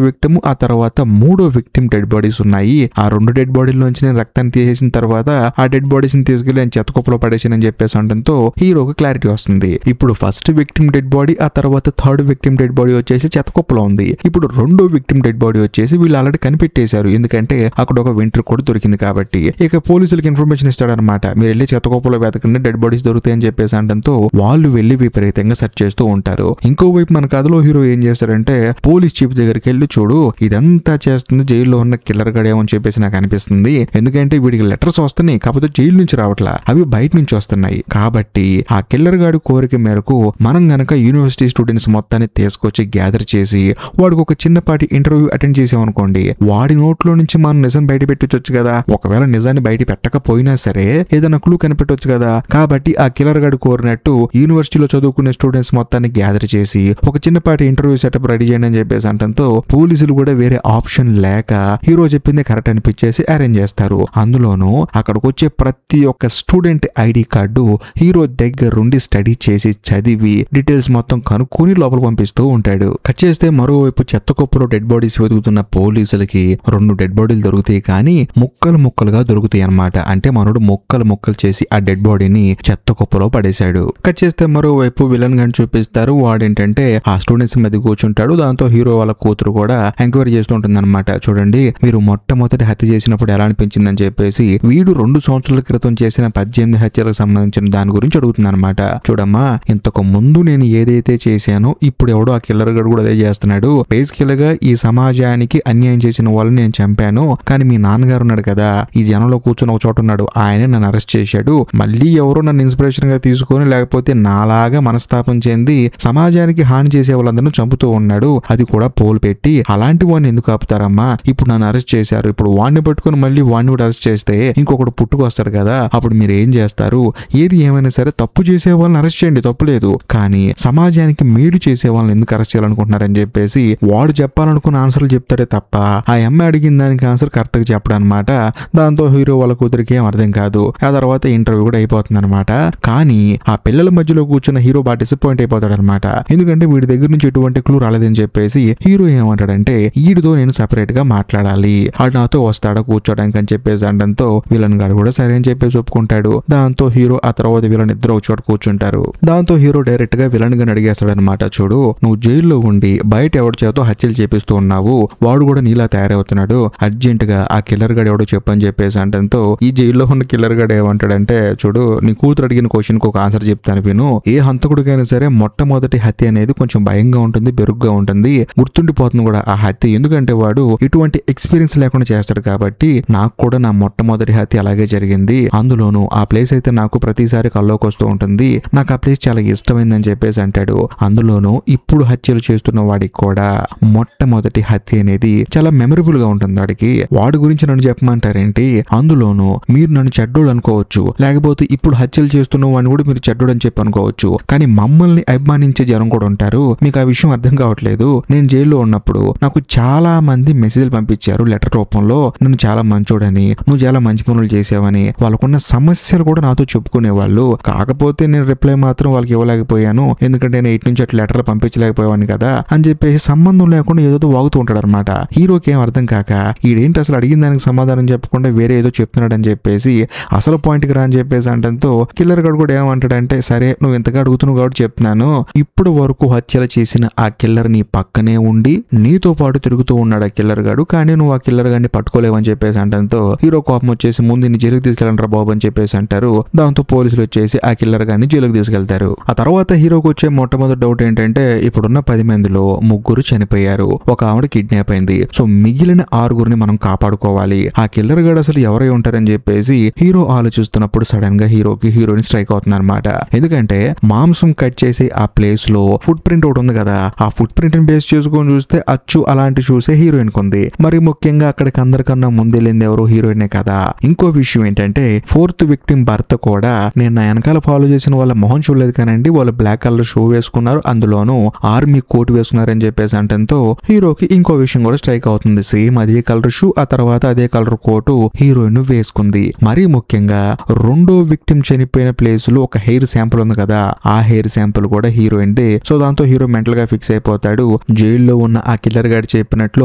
విక్టిమ్ ఆ తర్వాత మూడో విక్టిమ్ డెడ్ బాడీస్ ఉన్నాయి. ఆ రెండు డెడ్ బాడీలోంచి నేను రక్తాన్ని తీసేసిన తర్వాత ఆ డెడ్ బాడీస్ ని తీసుకెళ్లి నేను చెత్త కుప్పలో పడేసానని చెప్పేసి అనడంతో హీరోకి క్లారిటీ వస్తుంది. ఇప్పుడు ఫస్ట్ విక్టిమ్ డెడ్ బాడీ, ఆ తర్వాత థర్డ్ విక్టిమ్ డెడ్ బాడీ వచ్చేసి చెత్త కుప్పలో ఉంది. ఇప్పుడు రెండో విక్టిమ్ డెడ్ బాడీ వచ్చేసి వీళ్ళు ఆల్రెడీ కనిపెట్టేశారు, ఎందుకంటే అక్కడ ఒక వెంట్రుక కూడా దొరికింది కాబట్టి. ఇక పోలీసులకు ఇన్ఫర్మేషన్ ఇస్తాడనమాట, మీరు వెళ్ళి చెత్త కుప్పలో వెతకండి డెడ్ బాడీస్ దొరుకుతాయని చెప్పేసి అనడంతో వాళ్ళు వెళ్ళి విపరీతంగా సెర్చ్ చేస్తూ ఉంటారు. ఇంకోవైపు మన కథలో హీరో ఏం చేస్తారంటే, పోలీస్ చీఫ్ దగ్గరికి వెళ్ళి, చూడు ఇదంతా చేస్తుంది జైల్లో ఉన్న కిల్లర్ గడేమని చెప్పేసి నాకు అనిపిస్తుంది, ఎందుకంటే వీడికి లెటర్స్ వస్తున్నాయి కాకపోతే జైలు నుంచి రావట్లా, అవి బయట నుంచి వస్తున్నాయి. కాబట్టి ఆ కిల్లర్ గాడి కోరిక మేరకు మనం గనక యూనివర్సిటీ స్టూడెంట్స్ మొత్తాన్ని తీసుకొచ్చి గ్యాదర్ చేసి వాడికి ఒక చిన్నపాటి ఇంటర్వ్యూ అటెండ్ చేసామనుకోండి, వాడి నోట్లో నుంచి మనం నిజం బయట పెట్టొచ్చు కదా, ఒకవేళ నిజాన్ని బయట పెట్టకపోయినా సరే ఏదైనా క్లూ కనిపెట్టొచ్చు కదా. కాబట్టి ఆ కిల్లర్ గాడు కోరినట్టు యూనివర్సిటీలో చదువుకునే స్టూడెంట్స్ మొత్తాన్ని గ్యాదర్ చేసి ఒక చిన్నపాటి ఇంటర్వ్యూ సెటప్ రెడీ చేయండి అని చెప్పేసి అంటంతో పోలీసులు కూడా వేరే ఆప్షన్ లేక హీరో చెప్పింది కరెక్ట్ అనిపించేసి అరేంజ్ చేస్తారు. అందులోనూ అక్కడికి వచ్చే ప్రతి ఒక్క స్టూడెంట్ ఐడి కార్డు హీరో దగ్గరుండి స్టడీ చేసి చదివి డీటెయిల్స్ మొత్తం కనుక్కొని లోపల పంపిస్తూ ఉంటాడు. కట్ చేస్తే మరోవైపు చెత్త కుప్పలో డెడ్ బాడీస్ వెతుకుతున్న పోలీసులకి రెండు డెడ్ బాడీలు దొరుకుతాయి, కానీ ముక్కలు ముక్కలుగా దొరుకుతాయి అన్నమాట. అంటే మనోడు ముక్కలు ముక్కలు చేసి ఆ డెడ్ బాడీని చెత్త కుప్పలో పడేశాడు. కట్ చేస్తే మరోవైపు విలన్ గాని చూపిస్తారు. వాడేంటంటే ఆ స్టూడెంట్స్ మీద కూర్చుంటాడు. దాంతో హీరో వాళ్ళ కూతురు కూడా ఎంక్వైరీ చేస్తూ ఉంటుంది అనమాట. చూడండి, మీరు మొట్టమొదటి హత్య చేసినప్పుడు ఎలా అనిపించిందని చెప్పేసి వీడు 2 సంవత్సరాల క్రితం చేసిన 18 హత్యలకు సంబంధించిన దాని గురించి అడుగుతుంది అనమాట. చూడమ్మా, ఇంతకు ముందు నేను ఏదైతే చేశానో ఇప్పుడు ఎవడో ఆ కిల్లర్ గడు కూడా అదే చేస్తున్నాడు. బేసికల్ గా ఈ సమాజానికి అన్యాయం చేసిన వాళ్ళని నేను చంపాను, కానీ మీ నాన్నగారు ఉన్నాడు కదా, ఈ జనంలో కూర్చొని ఒక చోట ఉన్నాడు, ఆయన నన్ను అరెస్ట్ చేశాడు. మళ్ళీ ఎవరో నన్ను ఇన్స్పిరేషన్ గా తీసుకొని లేకపోతే నాలాగా మనస్తాపం చెంది సమాజానికి హాని చేసే వాళ్ళందరినీ చంపుతూ ఉన్నాడు, అది కూడా పోల్ పెట్టి. అలాంటి వాడిని ఎందుకు ఆపుతారమ్మా? ఇప్పుడు నన్ను అరెస్ట్ చేశారు, ఇప్పుడు వాడిని పట్టుకుని మళ్ళీ వాడిని కూడా అరెస్ట్ చేస్తే ఇంకొకటి పుట్టుకొస్తాడు కదా, అప్పుడు మీరు ఏం చేస్తారు? ఏది ఏమైనా సరే తప్పు చేసే వాళ్ళని అరెస్ట్ చేయండి, తప్పులేదు, కానీ సమాజానికి మేలు చేసే వాళ్ళని ఎందుకు అరెస్ట్ చేయాలనుకుంటున్నారని చెప్పేసి వాడు చెప్పాలనుకున్న ఆన్సర్లు చెప్తాడే తప్ప ఆ అమ్మాయి అడిగిన దానికి ఆన్సర్ కరెక్ట్ గా చెప్పడం అనమాట. దాంతో హీరో వాళ్ళ కూతురికి ఏం అర్థం కాదు. ఆ తర్వాత ఇంటర్వ్యూ కూడా అయిపోతుంది అనమాట. కానీ ఆ పిల్లల మధ్యలో కూర్చున్న హీరో బాగా డిసప్పాయింట్ అయిపోతాడు అనమాట. ఎందుకంటే వీడి దగ్గర నుంచి ఎటువంటి క్లూ రాలేదని చెప్పేసి హీరో ఏమంటాడంటే, వీడితో నేను సెపరేట్ గా మాట్లాడాలి, ఆడు నాతో వస్తాడా కూర్చోడానికి అని చెప్పేసి అనడంతో విలన్ గాడు కూడా సరే అని చెప్పేసి ఒప్పుకుంటాడు. దాంతో హీరో ఆ తర్వాత విలన్ ఇద్దరు ఒక చోట కూర్చుంటారు. దాంతో హీరో డైరెక్ట్ గా విలన్ గాని అడిగేస్తాడు అనమాట, చూడు నువ్వు జైల్లో ఉండి బయట ఎవరి చేతో హత్యలు చేపిస్తూ ఉన్నావు, వాడు కూడా నీలా తయారవుతున్నాడు, అర్జెంట్ గా ఆ కిల్లర్ గాడు ఎవడో చెప్పని చెప్పేసి అంటంతో ఈ జైల్లో ఉన్న కిల్లర్ గాడు ఏమంటాడంటే, చూడు నీ కూతురు అడిగిన క్వశ్చన్ కి ఒక ఆన్సర్ చెప్తాను విను. ఏ హంతకుడికైనా సరే మొట్టమొదటి హత్య అనేది కొంచెం భయంగా ఉంటుంది, బెరుగ్గా ఉంటుంది, గుర్తుండిపోతుంది కూడా ఆ హత్య. ఎందుకంటే వాడు ఇటువంటి ఎక్స్పీరియన్స్ లేకుండా చేస్తాడు కాబట్టి. నాకు కూడా నా మొట్టమొదటి హత్య అలాగే జరిగింది. అందులోనూ ఆ ప్లేస్ అయితే నాకు ప్రతిసారి కల్లోకి వస్తూ ఉంటుంది. నాకు ఆ ప్లేస్ చాలా ఇష్టమైందని చెప్పేసి అంటాడు. అందులోనూ ఇప్పుడు హత్యలు చేస్తున్న వాడికి కూడా మొట్టమొదటి హత్య అనేది చాలా మెమరబుల్ గా ఉంటుంది వాడికి. వాడి గురించి నన్ను చెప్పమంటారేంటి? అందులోనూ మీరు నన్ను చెడ్డోడు అనుకోవచ్చు, లేకపోతే ఇప్పుడు హత్యలు చేస్తున్న వాడిని కూడా మీరు చెడ్డోడు అని చెప్పి అనుకోవచ్చు, కానీ మమ్మల్ని అభిమానించే జనం కూడా ఉంటారు. మీకు ఆ విషయం అర్థం కావట్లేదు. నేను జైల్లో ఉన్నప్పుడు నాకు చాలా మంది మెసేజ్లు పంపించారు లెటర్ రూపంలో, నన్ను చాలా మంచోడని, నువ్వు చాలా మంచి పనులు చేసావని, వాళ్ళకున్న సమస్యలు కూడా నాతో చెప్పుకునేవాళ్ళు. కాకపోతే నేను రిప్లై మాత్రం వాళ్ళకి ఇవ్వలేకపోయాను, ఎందుకంటే నేను ఇటు నుంచి అట్లా లెటర్లు పంపించలేకపోయాను కదా అని చెప్పేసి సంబంధం లేకుండా ఏదో వాగుతూ ఉంటాడు అనమాట. హీరోకి ఏం అర్థం కాక ఈడేంటి అసలు అడిగిన దానికి సమాధానం చెప్పకుండా వేరే ఏదో చెప్తున్నాడు అని చెప్పేసి అసలు పాయింట్కి రా అని చెప్పేసి అంటంతో కిల్లర్ గాడు కూడా ఏమంటాడంటే, సరే నువ్వు ఇంతగా అడుగుతున్నావు కాబట్టి చెప్తున్నాను. ఇప్పుడు వరకు హత్యలు చేసిన ఆ కిల్లర్ నీ పక్కనే ఉండి నీతో పాటు తిరుగుతూ ఉన్నాడు ఆ కిల్లర్ గాడు, కానీ నువ్వు ఆ కిల్లర్ గాడిని పట్టుకోలేవని చెప్పేసి అంటంతో హీరో కోపం వచ్చేసి ముందు నీ జైలుకి తీసుకెళ్ళంటారా బాబు అని చెప్పేసి అంటారు. దాంతో పోలీసులు వచ్చేసి ఆ కిల్లర్ గాడిని జైలుకి తీసుకెళ్తారు. ఆ తర్వాత హీరోకి వచ్చే మొట్టమొదటి డౌట్ ఏంటంటే, ఇప్పుడున్న 10 మందిలో 3 చనిపోయారు, ఒక ఆవిడ కిడ్నాప్ అయింది. సో మిగిలిన 6 మనం కాపాడుకోవాలి. ఆ కిల్లర్ గాడు అసలు ఎవరై ఉంటారని చెప్పేసి హీరో ఆలోచిస్తున్నప్పుడు సడన్ గా హీరోకి హీరోయిన్ స్ట్రైక్ అవుతుంది అనమాట. ఎందుకంటే మాంసం కట్ చేసి ఆ ప్లేస్ లో ఫుట్ ప్రింట్ ఒకటి ఉంది కదా, ఆ ఫుట్ ప్రింట్ ని బేస్ చేసుకొని చూస్తే అచ్చు అలాంటి చూసే హీరోయిన్ కుంది. మరి ముఖ్యంగా అక్కడికి అందరికన్నా ముందెళ్ళింది ఎవరు? హీరోయినే కదా. ఇంకో విషయం ఏంటంటే 4th విక్టిమ్ భర్త కూడా నేను నా వెనకాల ఫాలో చేసిన వాళ్ళ మొహం చూడలేదు కానండి, వాళ్ళు బ్లాక్ కలర్ షూ వేసుకున్నారు, అందులోనూ ఆర్మీ కోట్ వేసుకున్నారని చెప్పేసి అంటంతో హీరోకి ఇంకో విషయం కూడా స్ట్రైక్ అవుతుంది. సేమ్ అదే కలర్ షూ, ఆ తర్వాత అదే కలర్ కోటు హీరోయిన్ వేసుకుంది. మరీ ముఖ్యంగా 2వ విక్టిమ్ చనిపోయిన ప్లేస్ లో ఒక హెయిర్ శాంపుల్ ఉంది కదా, ఆ హెయిర్ శాంపుల్ కూడా హీరోయిన్ దే. సో దాంతో హీరో మెంటల్ గా ఫిక్స్ అయిపోతాడు. జైల్లో ఉన్న ఆ కిల్లర్ గారు చెప్పినట్లు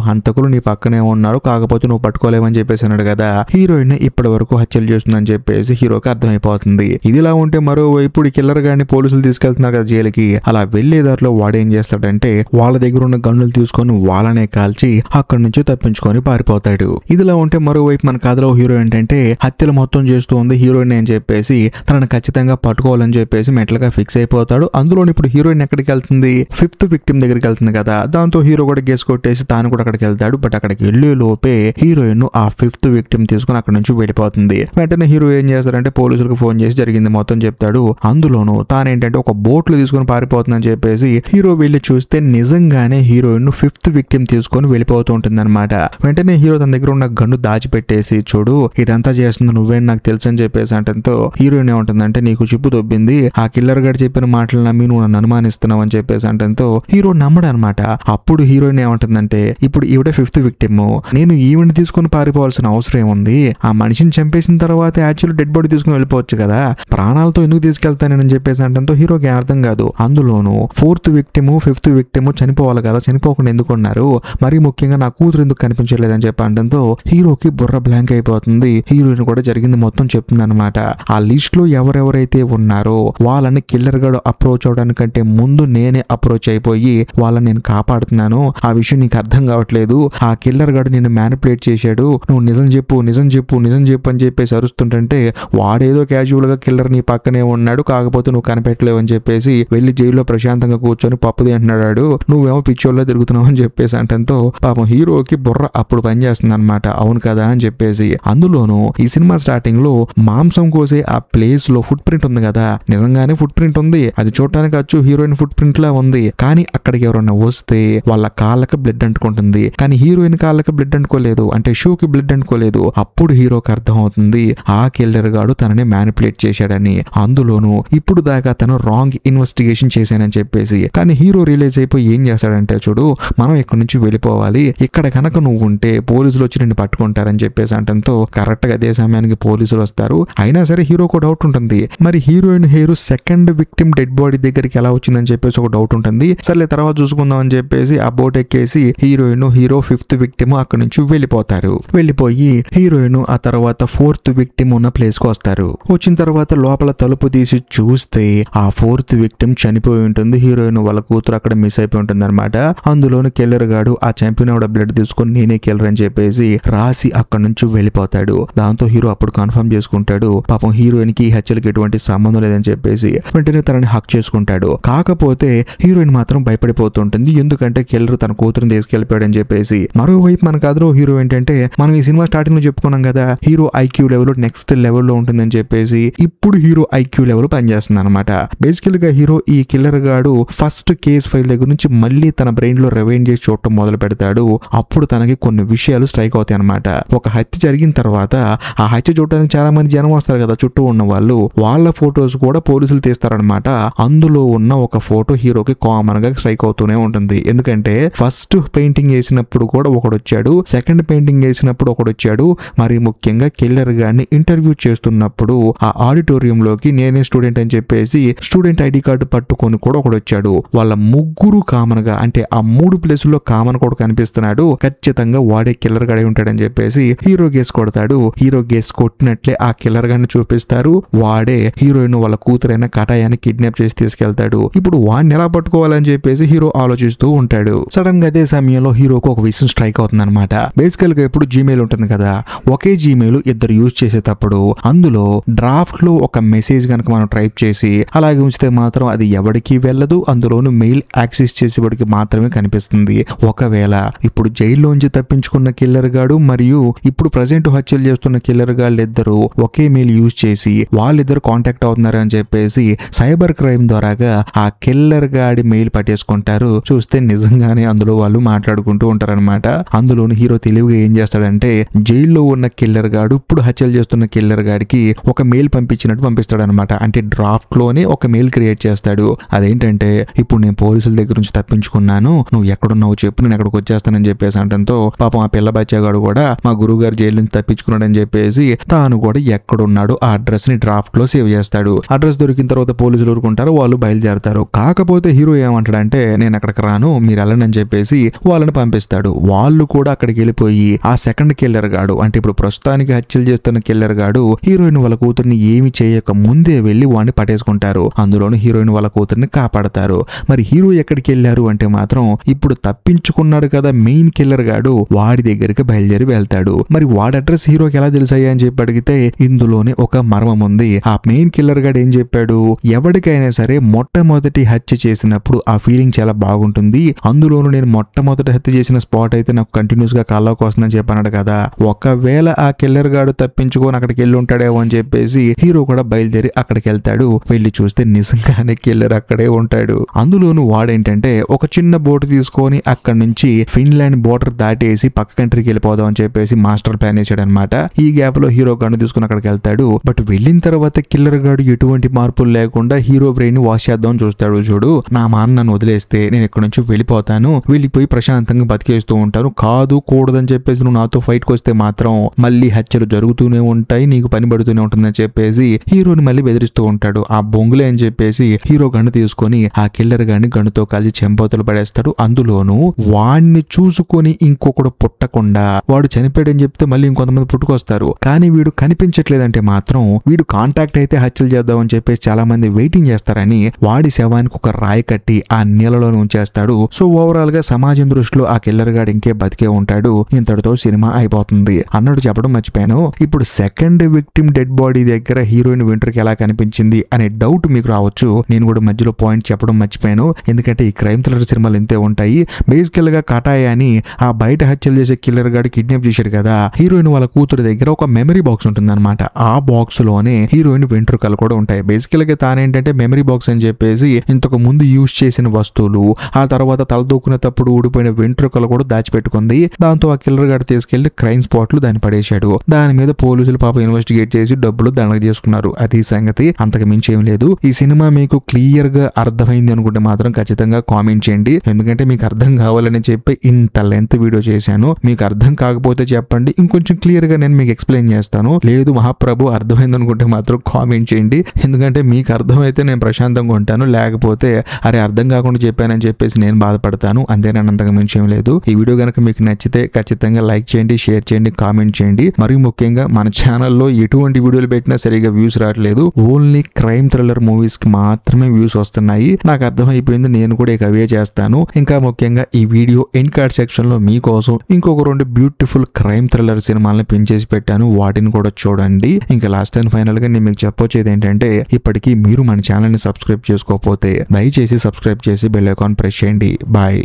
హంతకులు నీ పక్కనే ఉన్నారు, కాకపోతే నువ్వు పట్టుకోలేవని చెప్పేసి అన్నాడు కదా. హీరోయిన్ ఇప్పటి వరకు హత్యలు చేస్తుందని చెప్పేసి హీరోకి అర్థమైపోతుంది. ఇదిలా ఉంటే మరోవైపు ఈ కిల్లర్ గారిని పోలీసులు తీసుకెళ్తున్నారు కదా జైలుకి. అలా వెళ్లే దారిలో వాడేం చేస్తాడంటే వాళ్ళ దగ్గర ఉన్న గన్నులు తీసుకొని వాళ్ళనే కాల్చి అక్కడి నుంచి తప్పించుకొని పారిపోతాడు. ఇదిలా ఉంటే మరోవైపు మన కథలో హీరో ఏంటంటే హత్యలు మొత్తం చేస్తూ ఉంది హీరోయిన్ అని చెప్పేసి తనను ఖచ్చితంగా పట్టుకోవాలని చెప్పేసి మెంటల్ గా ఫిక్స్ అయిపోతాడు. అందులో ఇప్పుడు హీరోయిన్ ఎక్కడికి వెళ్తుంది? 5th విక్టిమ్ దగ్గరికి వెళ్తుంది కదా. దాంతో హీరో కూడా గేస్ కొట్టేసి తాను కూడా అక్కడికి వెళ్తాడు. బట్ అక్కడికి వెళ్లే లోపే హీరోయిన్ ఆ 5th విక్టిమ్ తీసుకుని అక్కడ నుంచి వెళ్ళిపోతుంది. వెంటనే హీరో ఏం చేస్తాడంటే పోలీసులకు ఫోన్ చేసి జరిగింది మొత్తం చెప్తాడు. అందులోనూ తానేంటంటే ఒక బోట్ లో తీసుకుని పారిపోతుందని చెప్పేసి హీరో వెళ్లి చూస్తే నిజంగానే హీరోయిన్ 5th విక్టిమ్ తీసుకొని వెళ్ళిపోతూ ఉంటుంది అనమాట. వెంటనే హీరో తన దగ్గర ఉన్న గన్ను దాచిపెట్టేసి, చూడు ఇదంతా చేస్తుంది నువ్వేం నాకు తెలుసు అని చెప్పేసి అంటంతో హీరోయిన్ ఏమంటుందంటే, నీకు చిప్పు దొబ్బింది, ఆ కిల్లర్ గారు చెప్పిన మాటలు నమ్మి నువ్వు నన్ను అనుమానిస్తున్నావు అని చెప్పేసి అంటంతో హీరో నమ్మడు అనమాట. అప్పుడు హీరోయిన్ ఏమంటుందంటే, ఇప్పుడు ఈవిడ 5th విక్టిమ్, నేను ఈవిని తీసుకొని పారిపోవాల్సిన అవసరం ఏముంది? ఆ మనిషిని చంపేసిన తర్వాత యాక్చువల్లీ డెడ్ బాడీ తీసుకుని వెళ్ళిపోవచ్చు కదా, ప్రాణాలతో ఎందుకు తీసుకెళ్తానని చెప్పేసి అంటంతో హీరోకి అర్థం కాదు. అందులోనూ 4th విక్టిమ్ 5th విక్టిమ్ చనిపోవాలి కదా, చనిపోకుండా ఎందుకున్నారు, మరి ముఖ్యంగా నా కూతురు ఎందుకు కనిపించలేదని చెప్పి అంటంతో హీరోకి బుర్ర బ్లాంక్ అయిపోతుంది. హీరోయిన్ కూడా జరిగింది మొత్తం చెప్తుంది అనమాట. ఆ లిస్ట్ లో ఎవరెవరైతే ఉన్నారో వాళ్ళని కిల్లర్ గాడు అప్రోచ్ అవడానికంటే ముందు నేనే అప్రోచ్ అయిపోయి వాళ్ళని నేను కాపాడుతున్నాను, ఆ విషయం నీకు అర్థం కావట్లేదు, ఆ కిల్లర్ గాడు నిన్ను మ్యానిపులేట్ చేశాడు, నువ్వు నిజం చెప్పు నిజం చెప్పు నిజం చెప్పు అని చెప్పేసి అరుస్తుంటే వాడేదో క్యాజువల్ గా కిల్లర్ నీ పక్కనే ఉన్నాడు, కాకపోతే నువ్వు కనిపెట్టలేవు అని చెప్పేసి వెళ్లి జైల్లో ప్రశాంతంగా కూర్చొని పప్పు తింటున్నాడు, నువ్వేమో పిచ్చోళ్ళ తిరుగుతున్నావు అని చెప్పేసి అంటంతో పాపం హీరోకి బుర్ర అప్పుడు పనిచేస్తుంది అనమాట. అవును కదా అని చెప్పేసి. అందులోనూ ఈ సినిమా స్టార్టింగ్ లో మాంసం కోసే ఆ ప్లేస్ లో ఫుట్ ప్రింట్ ఉంది కదా, నిజంగానే ఫుట్ ప్రింట్ ఉంది, అది చూడటానికి అచ్చు హీరోయిన్ ఫుట్ ప్రింట్ లా ఉంది, కానీ అక్కడికి ఎవరన్నా వస్తే వాళ్ళ కాళ్ళకి బ్లడ్ అంటుకుంటుంది, కానీ హీరోయిన్ కాళ్ళకి బ్లడ్ అంటుకోలేదు, అంటే షూకి బ్లడ్ అంటుకోలేదు. అప్పుడు హీరోకి అర్థం అవుతుంది ఆ కిల్లర్ గాడు తనని మ్యానిపులేట్ చేశాడని. అందులోనూ ఇప్పుడు దాకా తను రాంగ్ ఇన్వెస్టిగేషన్ చేశానని చెప్పేసి. కానీ హీరో రియలైజ్ అయిపోయి ఏం చేస్తాడంటే, చూడు మనం ఇక్కడ నుంచి వెళ్ళిపోవాలి, ఇక్కడ కనుక నువ్వు ఉంటే పోలీసులు వచ్చి నిన్ను పట్టుకుంటారని చెప్పేసి అంటంతో కరెక్ట్ గా అదే సమయానికి పోలీసులు వస్తారు. అయినా సరే హీరోకు డౌట్ ఉంటుంది, మరి heroine hair 2nd victim dead body దగ్గరికి ఎలా వచ్చిందని చెప్పేసి ఒక డౌట్ ఉంటుంది. సర్లే తర్వాత చూసుకుందాం అని చెప్పేసి ఆ బోట్ ఎక్కేసి హీరోయిన్ హీరో 5th విక్టిమ్ అక్కడ నుంచి వెళ్ళిపోతారు. వెళ్ళిపోయి హీరోయిన్ ఆ తర్వాత 4th విక్టిమ్ ఉన్న ప్లేస్ కు వస్తారు. వచ్చిన తర్వాత లోపల తలుపు తీసి చూస్తే ఆ 4th విక్టిమ్ చనిపోయి ఉంటుంది. హీరోయిన్ వాళ్ళ కూతురు అక్కడ మిస్ అయిపోయి ఉంటుంది అనమాట. అందులోని కిల్లర్ గాడు ఆ చంపినోడ బ్లడ్ తీసుకొని నేనే కిల్లర్ అని చెప్పేసి రాసి అక్కడ నుంచి వెళ్ళిపోతాడు. దాంతో హీరో అప్పుడు కన్ఫర్మ్ చేసుకుంటాడు పాపం హీరోయిన్ కి ఈ హత్యలకి ఎటువంటి సంబంధం లేదని చెప్పేసి వెంటనే తనని హక్ చేసుకుంటాడు. కాకపోతే హీరోయిన్ మాత్రం భయపడిపోతుంటుంది, ఎందుకంటే కిల్లర్ తన కూతురుని తీసుకెళ్లిపోయాడని చెప్పేసి. మరోవైపు మన కథలో హీరో ఏంటంటే మనం ఈ సినిమా స్టార్టింగ్ లో చెప్పుకున్నాం కదా, హీరో ఐక్యూ లెవెల్ నెక్స్ట్ లెవెల్లో ఉంటుందని చెప్పేసి. ఇప్పుడు హీరో ఐక్యూ లెవెల్ పనిచేస్తుంది అనమాట. బేసికల్ గా హీరో ఈ కిల్లర్ గాడు ఫస్ట్ కేస్ ఫైల్ దగ్గర నుంచి మళ్ళీ తన బ్రెయిన్ లో రివైండ్ చేసి చూడటం మొదలు పెడతాడు. అప్పుడు తనకి కొన్ని విషయాలు స్ట్రైక్ అవుతాయి అనమాట. ఒక హత్య జరిగిన తర్వాత ఆ హత్య చూడడానికి చాలా మంది జనం వస్తారు కదా చుట్టూ ఉన్న వాళ్ళు, వాళ్ళ ఫొటోస్ కూడా పోలీసులు తీస్తారనమాట. అందులో ఉన్న ఒక ఫోటో హీరోకి కామన్ గా స్ట్రైక్ అవుతూనే ఉంటుంది. ఎందుకంటే ఫస్ట్ పెయింటింగ్ వేసినప్పుడు కూడా ఒకడు వచ్చాడు, సెకండ్ పెయింటింగ్ వేసినప్పుడు ఒకడు వచ్చాడు, మరి ముఖ్యంగా కిల్లర్ గారిని ఇంటర్వ్యూ చేస్తున్నప్పుడు ఆ ఆడిటోరియం లోకి నేనే స్టూడెంట్ అని చెప్పేసి స్టూడెంట్ ఐడి కార్డు పట్టుకొని కూడా ఒకడు వచ్చాడు. వాళ్ళ ముగ్గురు కామన్ గా అంటే ఆ 3 ప్లేసుల్లో కామన్ కూడా కనిపిస్తున్నాడు. ఖచ్చితంగా వాడే కిల్లర్ గాడే ఉంటాడని చెప్పేసి హీరో గేస్ కొడతాడు. హీరో గేస్ కొట్టినట్లే ఆ కిల్లర్ గారిని చూపిస్తారు. వాడే హీరోయిన్ వాళ్ళ కూతురైన కటాయాన్ని కిడ్నాప్ చేసి తీసుకెళ్తాడు. ఇప్పుడు వాడిని ఎలా పట్టుకోవాలని చెప్పేసి హీరో ఆలోచిస్తూ ఉంటాడు. సడన్ గా అదే సమయంలో హీరోకు ఒక విషయం స్ట్రైక్ అవుతుంది అనమాట. బేసికల్ గా ఇప్పుడు జీమెయిల్ ఉంటుంది కదా, ఒకే జీమెయిల్ ఇద్దరు యూజ్ చేసేటప్పుడు అందులో డ్రాఫ్ట్ లో ఒక మెసేజ్ కనుక మనం టైప్ చేసి అలాగే ఉంచితే మాత్రం అది ఎవరికి వెళ్ళదు, అందులోను మెయిల్ యాక్సెస్ చేసేవాడికి మాత్రమే కనిపిస్తుంది. ఒకవేళ ఇప్పుడు జైల్లోంచి తప్పించుకున్న కిల్లర్ గాడు మరియు ఇప్పుడు ప్రజెంట్ హత్యలు చేస్తున్న కిల్లర్ గాళ్ళు ఇద్దరు ఒకే మెయిల్ యూజ్ చేసి వాళ్ళిద్దరు కాంటాక్ట్ అవుతున్నారు అని చెప్పేసి సైబర్ క్రైమ్ ద్వారాగా ఆ కిల్లర్ గాడి మెయిల్ పట్టేసుకుంటారు. చూస్తే నిజంగానే అందులో వాళ్ళు మాట్లాడుకుంటూ ఉంటారనమాట. అందులోని హీరో తెలివిగా ఏం చేస్తాడంటే జైల్లో ఉన్న కిల్లర్ గాడు ఇప్పుడు హత్యలు చేస్తున్న కిల్లర్ గాడికి ఒక మెయిల్ పంపించినట్టు పంపిస్తాడు అనమాట. అంటే డ్రాఫ్ట్ లోనే ఒక మెయిల్ క్రియేట్ చేస్తాడు. అదేంటంటే ఇప్పుడు నేను పోలీసుల దగ్గర నుంచి తప్పించుకున్నాను, నువ్వు ఎక్కడున్నావు చెప్పు, నేను ఎక్కడికి వచ్చేస్తానని చెప్పేసి అంటంతో పాపం ఆ పిల్ల బచ్చాగాడు కూడా మా గురువు గారు జైలు నుంచి తప్పించుకున్నాడని చెప్పేసి తాను కూడా ఎక్కడున్నాడు ఆ అడ్రస్ ని డ్రాఫ్ట్ లో సేవ్ చేస్తాడు. అడ్రస్ దొరికిన తర్వాత పోలీసులు ఊరుకుంటారు, వాళ్ళు బయలుదేరతారు. కాకపోతే హీరో ఏమంటాడంటే నేను అక్కడికి రాను, మీరు వెళ్ళండి అని చెప్పేసి వాళ్ళని పంపిస్తాడు. వాళ్ళు కూడా అక్కడికి వెళ్ళిపోయి ఆ సెకండ్ కిల్లర్ గాడు అంటే ఇప్పుడు ప్రస్తుతానికి హత్యలు చేస్తున్న కిల్లర్ గాడు హీరోయిన్ వాళ్ళ కూతుర్ని ఏమి చేయక ముందే వెళ్లి వాడిని పట్టేసుకుంటారు. అందులోని హీరోయిన్ వాళ్ళ కూతుర్ని కాపాడతారు. మరి హీరో ఎక్కడికి వెళ్ళారు అంటే మాత్రం ఇప్పుడు తప్పించుకున్నాడు కదా మెయిన్ కిల్లర్ గాడు, వాడి దగ్గరికి బయలుదేరి వెళ్తాడు. మరి వాడి అడ్రస్ హీరోకి ఎలా తెలుసాయి అని చెప్పి అడిగితే ఇందులోనే ఒక మర్మం ఉంది. ఆ మెయిన్ కిల్లర్ గాడు ఏం చెప్పాడు, ఎవరికైనా సరే మొట్టమొదటి హత్య చేసినప్పుడు ఆ ఫీలింగ్ చాలా బాగుంటుంది, అందులోనూ నేను మొట్టమొదటి హత్య చేసిన స్పాట్ అయితే నాకు కంటిన్యూస్ గా కల్లోకి వస్తుందని చెప్పన్నాడు కదా, ఒకవేళ ఆ కిల్లర్ గాడు తప్పించుకొని అక్కడికి వెళ్ళి ఉంటాడేమో అని చెప్పేసి హీరో కూడా బయలుదేరి అక్కడికి వెళ్తాడు. వెళ్ళి చూస్తే నిజంగానే కిల్లర్ అక్కడే ఉంటాడు. అందులోనూ వాడేంటంటే ఒక చిన్న బోట్ తీసుకొని అక్కడ నుంచి ఫిన్లాండ్ బోర్డర్ దాటేసి పక్క కంట్రీకి వెళ్ళిపోదాం అని చెప్పేసి మాస్టర్ ప్లాన్ చేశాడు అనమాట. ఈ గ్యాప్ లో హీరో గన్ను తీసుకుని అక్కడికి వెళ్తాడు. బట్ వెళ్ళిన తర్వాత కిల్లర్ గాడు ఎటువంటి మార్పులు లేకుండా హీరో బ్రెయిన్ వాష్ చేద్దాం చూస్తాడు. చూడు నా మా అన్న నన్ను వదిలేస్తే నేను ఇక్కడ నుంచి వెళ్ళిపోతాను, వెళ్ళిపోయి ప్రశాంతంగా బతికేస్తూ ఉంటాను, కాదు కూడదని చెప్పేసి నువ్వు నాతో ఫైట్ కి వస్తే మాత్రం మళ్ళీ హత్యలు జరుగుతూనే ఉంటాయి, నీకు పని పడుతూనే ఉంటుందని చెప్పేసి హీరోని మళ్ళీ బెదిరిస్తూ ఉంటాడు. ఆ బొంగులే అని చెప్పేసి హీరో గన్ను తీసుకొని ఆ కిల్లర్ గాని గన్నుతో కలిసి చెంపోతలు పడేస్తాడు. అందులోనూ వాడిని చూసుకొని ఇంకొకడు పుట్టకుండా వాడు చనిపోయాడని చెప్తే మళ్ళీ ఇంకొంతమంది పుట్టుకొస్తారు. కానీ వీడు కనిపించట్లేదంటే మాత్రం వీడు కాంటాక్ట్ అయితే హత్యలు చేద్దామని చెప్పేసి చాలా మంది వెయిటింగ్ చేస్తారని వాడి శవానికి ఒక రాయి కట్టి ఆ నీళ్ళలో ఉంచేస్తాడు. సో ఓవరాల్ గా సమాజం దృష్టిలో ఆ కిల్లర్ గాడు ఇంకే బతికే ఉంటాడు. ఇంతటితో సినిమా అయిపోతుంది అన్నట్టు చెప్పడం మర్చిపోయాను. ఇప్పుడు సెకండ్ విక్టిమ్ డెడ్ బాడీ దగ్గర హీరోయిన్ వెంట్రుకి ఎలా కనిపించింది అనే డౌట్ మీకు రావచ్చు. నేను కూడా మధ్యలో పాయింట్ చెప్పడం మర్చిపోయాను, ఎందుకంటే ఈ క్రైమ్ థ్రిల్లర్ సినిమాలు ఇంతే ఉంటాయి. బేసికల్ గా కటాయాని ఆ బయట హత్యలు చేసే కిల్లర్ గాడు కిడ్నాప్ చేశాడు కదా, హీరోయిన్ వాళ్ళ కూతురు దగ్గర ఒక మెమరీ బాక్స్ ఉంటుంది అనమాట. ఆ బాక్స్ లోనే హీరోయిన్ వెంట్రుకలు కూడా ఉంటాయి. బేసికల్ గా తానేంటంటే మెమరీ బాక్స్ అని చెప్పేసి ఇంతకు ముందు యూజ్ చేసిన వస్తువులు, ఆ తర్వాత తలదూకునేటప్పుడు ఊడిపోయిన వెంట్రుకలు కూడా దాచిపెట్టుకుంది. దాంతో ఆ కిల్లర్ గాడు తీసుకెళ్లి క్రైమ్ స్పాట్ లో దాన్ని పడేశాడు. దాని మీద పోలీసులు పాప ఇన్వెస్టిగేట్ చేసి డబ్బులు దండగ చేసుకున్నారు. అది సంగతి, అంతకు మించి ఏం లేదు. ఈ సినిమా మీకు క్లియర్ గా అర్థమైంది అనుకుంటే మాత్రం ఖచ్చితంగా కామెంట్ చేయండి, ఎందుకంటే మీకు అర్థం కావాలని చెప్పి ఇంత లెంత్ వీడియో చేశాను. మీకు అర్థం కాకపోతే చెప్పండి, ఇంకొంచెం క్లియర్ గా నేను మీకు ఎక్స్ప్లెయిన్ చేస్తాను. లేదు మహాప్రభు అర్థమైంది అనుకుంటే మాత్రం కామెంట్ చేయండి, ఎందుకంటే మీకు అర్థమైతే నేను ప్రశాంతంగా ఉంటాను, లేకపోతే అరే అర్థం కాకుండా చెప్పానని చెప్పేసి నేను బాధపడతాను. అంతేనా, అంతకు మించి ఏం లేదు. ఈ వీడియో కనుక మీకు నచ్చితే ఖచ్చితంగా లైక్ చేయండి, షేర్ చేయండి, కామెంట్ చేయండి. మరియు ముఖ్యంగా మన ఛానల్లో ఎటువంటి వీడియోలు పెట్టినా సరిగా వ్యూస్ రావట్లేదు, ఓన్లీ క్రైమ్ థ్రిల్లర్ మూవీస్ కి మాత్రమే వ్యూస్ వస్తున్నాయి. నాకు అర్థమైపోయింది, నేను కూడా ఇక అవే చేస్తాను. ఇంకా ముఖ్యంగా ఈ వీడియో ఎండ్ కార్డ్ సెక్షన్ లో మీకోసం ఇంకొక 2 బ్యూటిఫుల్ క్రైమ్ థ్రిల్లర్ సినిమాలను పిన్ చేసి పెట్టాను, వాటి వాటిని కూడా చూడండి. ఇంకా లాస్ట్ అండ్ ఫైనల్ గా నేను మీకు చెప్పొచ్చేది ఏంటంటే, ఇప్పటికీ మీరు మన ఛానల్ ని సబ్స్క్రైబ్ చేసుకోకపోతే దయచేసి సబ్స్క్రైబ్ చేసి బెల్ ఐకాన్ ప్రెస్ చేయండి. బాయ్.